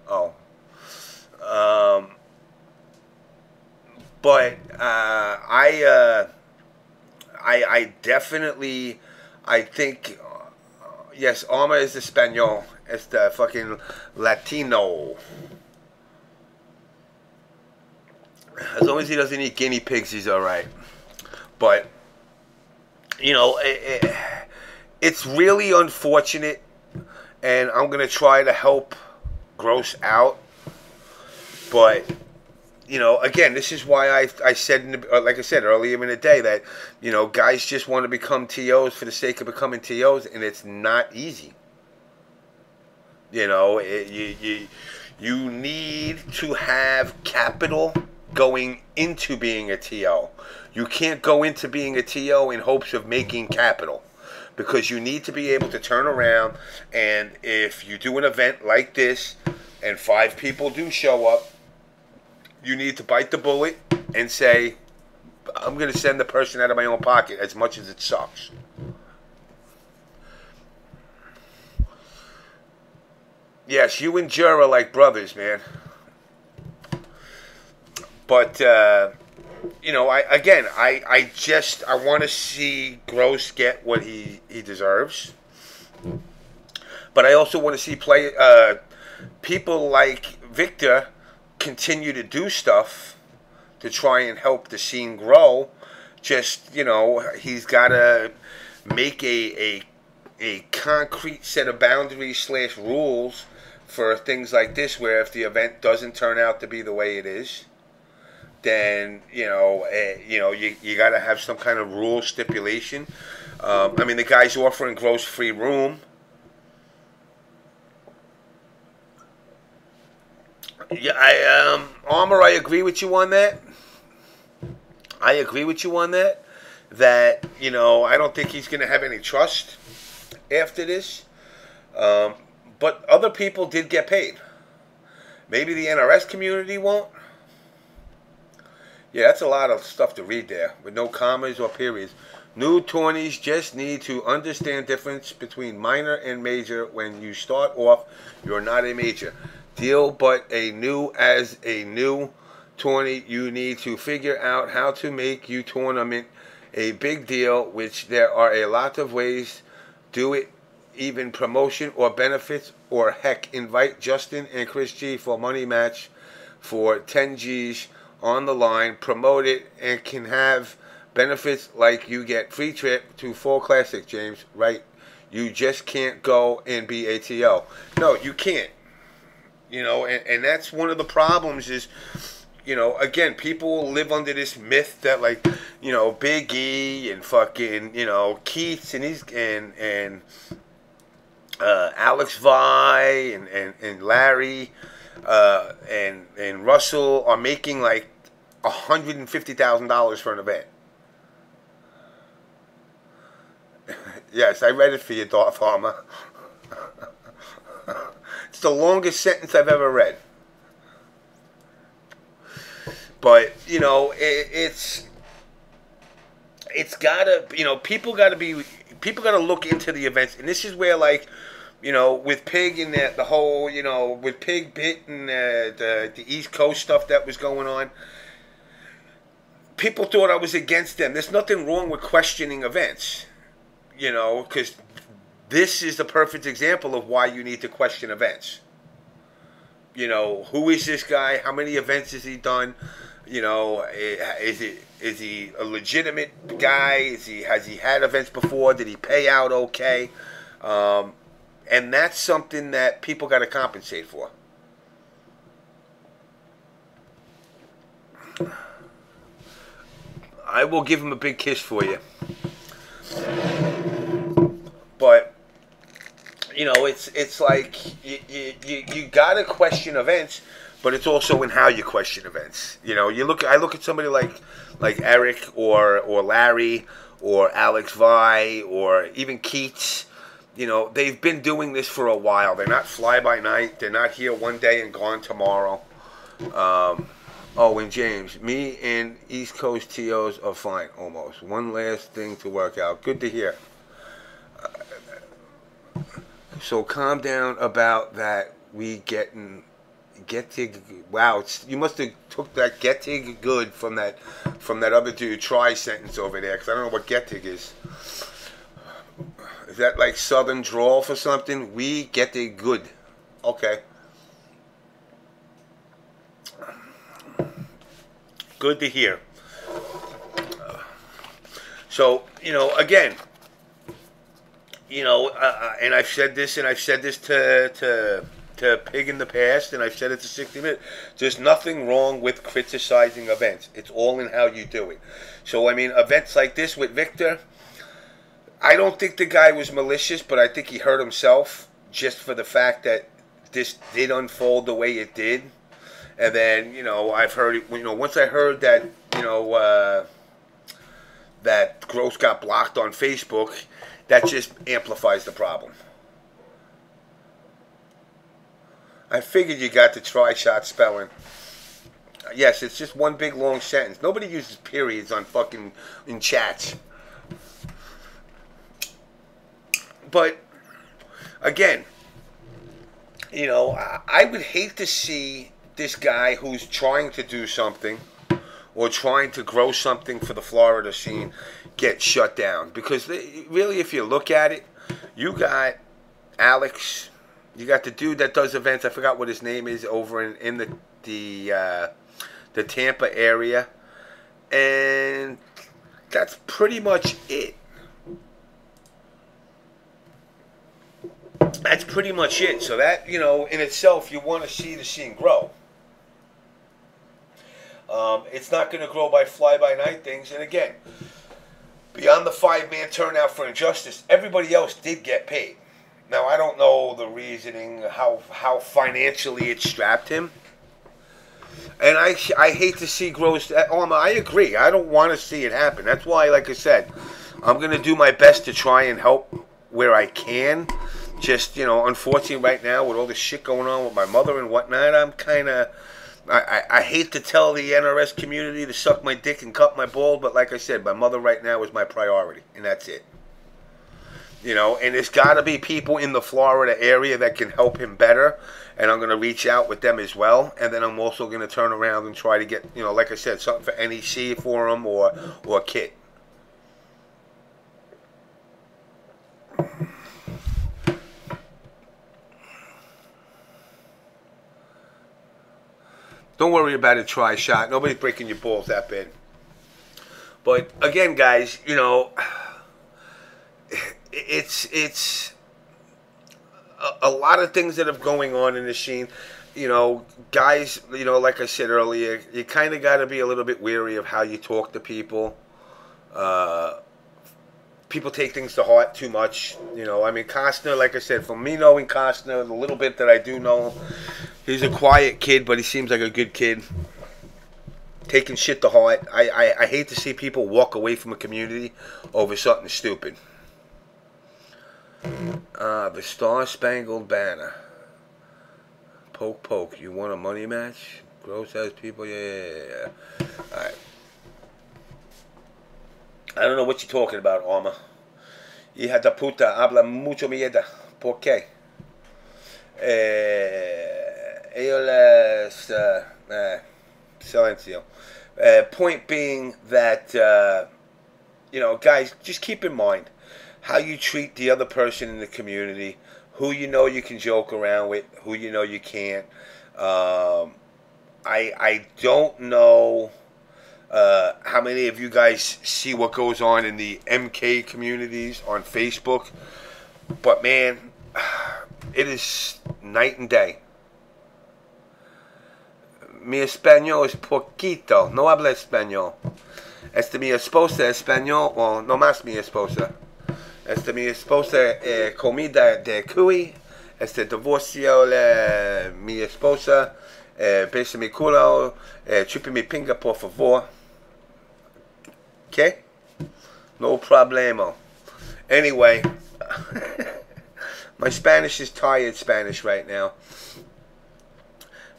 Oh. But I definitely, I think, yes, Armor is Espanol. It's the fucking Latino. As long as he doesn't eat guinea pigs, he's all right. But you know, it's really unfortunate, and I'm gonna try to help Gross out. But you know, again, this is why I said, like I said earlier in the day, that you know, guys just want to become TOs for the sake of becoming TOs, and it's not easy. You know, you need to have capital going into being a TO. You can't go into being a TO in hopes of making capital, because you need to be able to turn around, and if you do an event like this and 5 people do show up, you need to bite the bullet and say, I'm going to send the person out of my own pocket as much as it sucks. Yes, you and Jer are like brothers, man. But, you know, I want to see Gross get what he deserves. But I also want to see people like Victor continue to do stuff to try and help the scene grow. Just, you know, he's got to make a concrete set of boundaries / rules for things like this, where if the event doesn't turn out to be the way it is, then you got to have some kind of rule stipulation. I mean, the guy's offering Gross free room. Yeah, Armor, I agree with you on that. That, you know, I don't think he's going to have any trust after this. But other people did get paid. Maybe the NRS community won't. Yeah, that's a lot of stuff to read there, with no commas or periods. New tourneys just need to understand difference between minor and major. When you start off, you're not a major. Deal but as a new tourney, you need to figure out how to make your tournament a big deal, which there are a lot of ways. Do it, even promotion or benefits, or heck, invite Justin and Chris G for a money match for 10 G's on the line. Promote it and can have benefits like you get free trip to Fall Classic, James, right? You just can't go and be ATO. No, you can't. You know, and that's one of the problems is, you know, again, people live under this myth that, like, you know, Big E and fucking, you know, Keats and Alex Vy and Larry and Russell are making like $150,000 for an event. Yes, I read it for you, Darth Farmer. It's the longest sentence I've ever read. But, you know, it's gotta, you know, people gotta look into the events. And this is where, like, you know, with Pig and the whole, you know, with Pig Bit and the East Coast stuff that was going on, people thought I was against them. There's nothing wrong with questioning events, you know, because this is the perfect example of why you need to question events. You know, who is this guy? How many events has he done? You know, is he a legitimate guy? Has he had events before? Did he pay out okay? And that's something that people got to compensate for. I will give him a big kiss for you. But, you know, it's like you got to question events, but it's also in how you question events. You know, I look at somebody like Eric or Larry or Alex Vy or even Keats. You know, they've been doing this for a while. They're not fly by night. They're not here one day and gone tomorrow. Oh, and James, me and East Coast TOs are fine, almost. One last thing to work out. Good to hear. So calm down about that. We getting wow, you must have took that getting good from that other dude try sentence over there, because I don't know what getting is. Is that like Southern drawl for something? We get it good. Okay. good to hear. So, you know, again, you know, and I've said this, to Pig in the past, and I've said it to 60 Minutes. There's nothing wrong with criticizing events. It's all in how you do it. So, I mean, events like this with Victor, I don't think the guy was malicious, but I think he hurt himself just for the fact that this did unfold the way it did. And then, you know, I've heard, you know, once I heard that, you know, that Gross got blocked on Facebook, that just amplifies the problem. I figured you got the try-shot spelling. Yes, it's just one big long sentence. Nobody uses periods on fucking in chats. But again, you know, I would hate to see this guy who's trying to do something or trying to grow something for the Florida scene get shut down. Because really, if you look at it, you got Alex, you got the dude that does events, I forgot what his name is, over in the Tampa area. And that's pretty much it. That's pretty much it. So that, you know, in itself, you want to see the scene grow. It's not going to grow by fly-by-night things. And again, beyond the 5-man turnout for Injustice, everybody else did get paid. Now, I don't know the reasoning, how financially it strapped him. And I hate to see gross... I agree. I don't want to see it happen. That's why, like I said, I'm going to do my best to try and help where I can. Just, you know, unfortunately right now with all this shit going on with my mother and whatnot, I'm kind of... I hate to tell the NRS community to suck my dick and cut my ball, but like I said, my mother right now is my priority, and that's it. You know, and there's got to be people in the Florida area that can help him better, and I'm going to reach out with them as well, and then I'm also going to turn around and try to get, you know, like I said, something for NEC for him or Kit. Don't worry about a try shot. Nobody's breaking your balls that bad. But again, guys, you know, it's a lot of things that are going on in the scene. You know, guys, you know, like I said earlier, you kind of got to be a little bit wary of how you talk to people. People take things to heart too much. You know, I mean, Costner, like I said, from me knowing Costner, the little bit that I do know, he's a quiet kid, but he seems like a good kid. Taking shit to heart. I hate to see people walk away from a community over something stupid. The Star Spangled Banner. Poke, poke. You want a money match? Gross has people? Yeah. Alright. I don't know what you're talking about, Arma. Hija de puta habla mucho mierda. ¿Por qué? Ellos silencio. Point being that, you know, guys, just keep in mind how you treat the other person in the community, who you know you can joke around with, who you know you can't. I don't know how many of you guys see what goes on in the MK communities on Facebook, but man, it is night and day. Mi español es poquito, no habla español. Mi esposa español, o no más mi esposa. Mi esposa comida de cuy. Divorcio mi esposa. Besa mi culo. Chupe mi pinga, por favor. Okay? No problemo. Anyway, my Spanish is tired Spanish right now.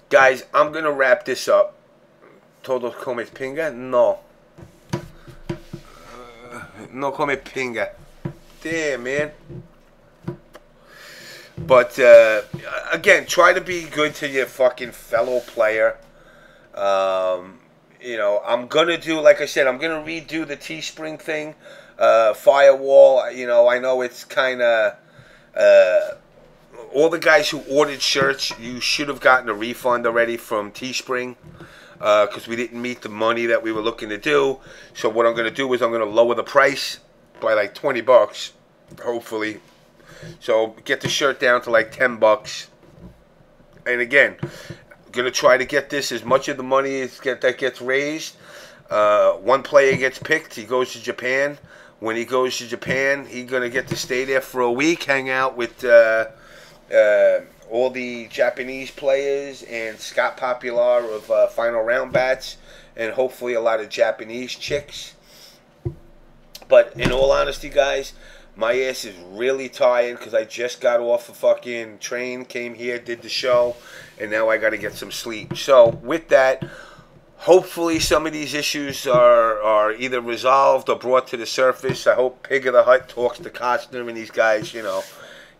Guys, I'm going to wrap this up. ¿Todos comes pinga? No. No come pinga. Damn, man. But, again, try to be good to your fucking fellow player. You know, I'm going to do, like I said, I'm going to redo the Teespring thing. Firewall, you know, I know it's kind of... all the guys who ordered shirts, you should have gotten a refund already from Teespring. because we didn't meet the money that we were looking to do. So what I'm going to do is I'm going to lower the price by like $20, hopefully. So get the shirt down to like $10. And again, I'm going to try to get this as much of the money as that gets raised. One player gets picked. He goes to Japan. When he goes to Japan, he's going to get to stay there for a week, hang out with all the Japanese players and Scott Popular of Final Round Bats, and hopefully a lot of Japanese chicks. But in all honesty, guys, my ass is really tired because I just got off a fucking train, came here, did the show, and now I got to get some sleep. So with that, hopefully some of these issues are either resolved or brought to the surface. I hope Pig of the Hut talks to Costner and these guys, you know,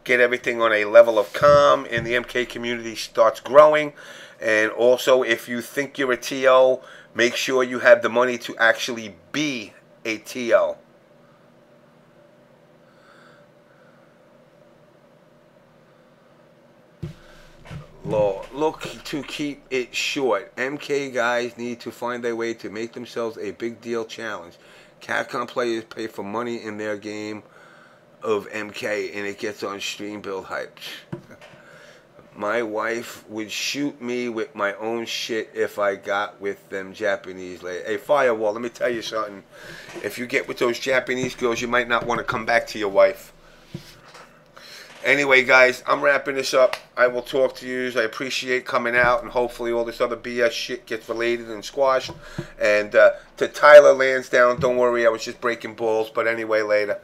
get everything on a level of calm and the MK community starts growing. And also, if you think you're a TO, make sure you have the money to actually be a TO. Look to keep it short. MK guys need to find a way to make themselves a big deal challenge. Capcom players pay for money in their game of MK and it gets on stream build hype. My wife would shoot me with my own shit if I got with them Japanese ladies. Hey, Firewall, let me tell you something. If you get with those Japanese girls, you might not want to come back to your wife. Anyway, guys, I'm wrapping this up. I will talk to you. I appreciate coming out, and hopefully all this other BS shit gets related and squashed. And to Tyler Lansdowne, don't worry, I was just breaking balls. But anyway, later.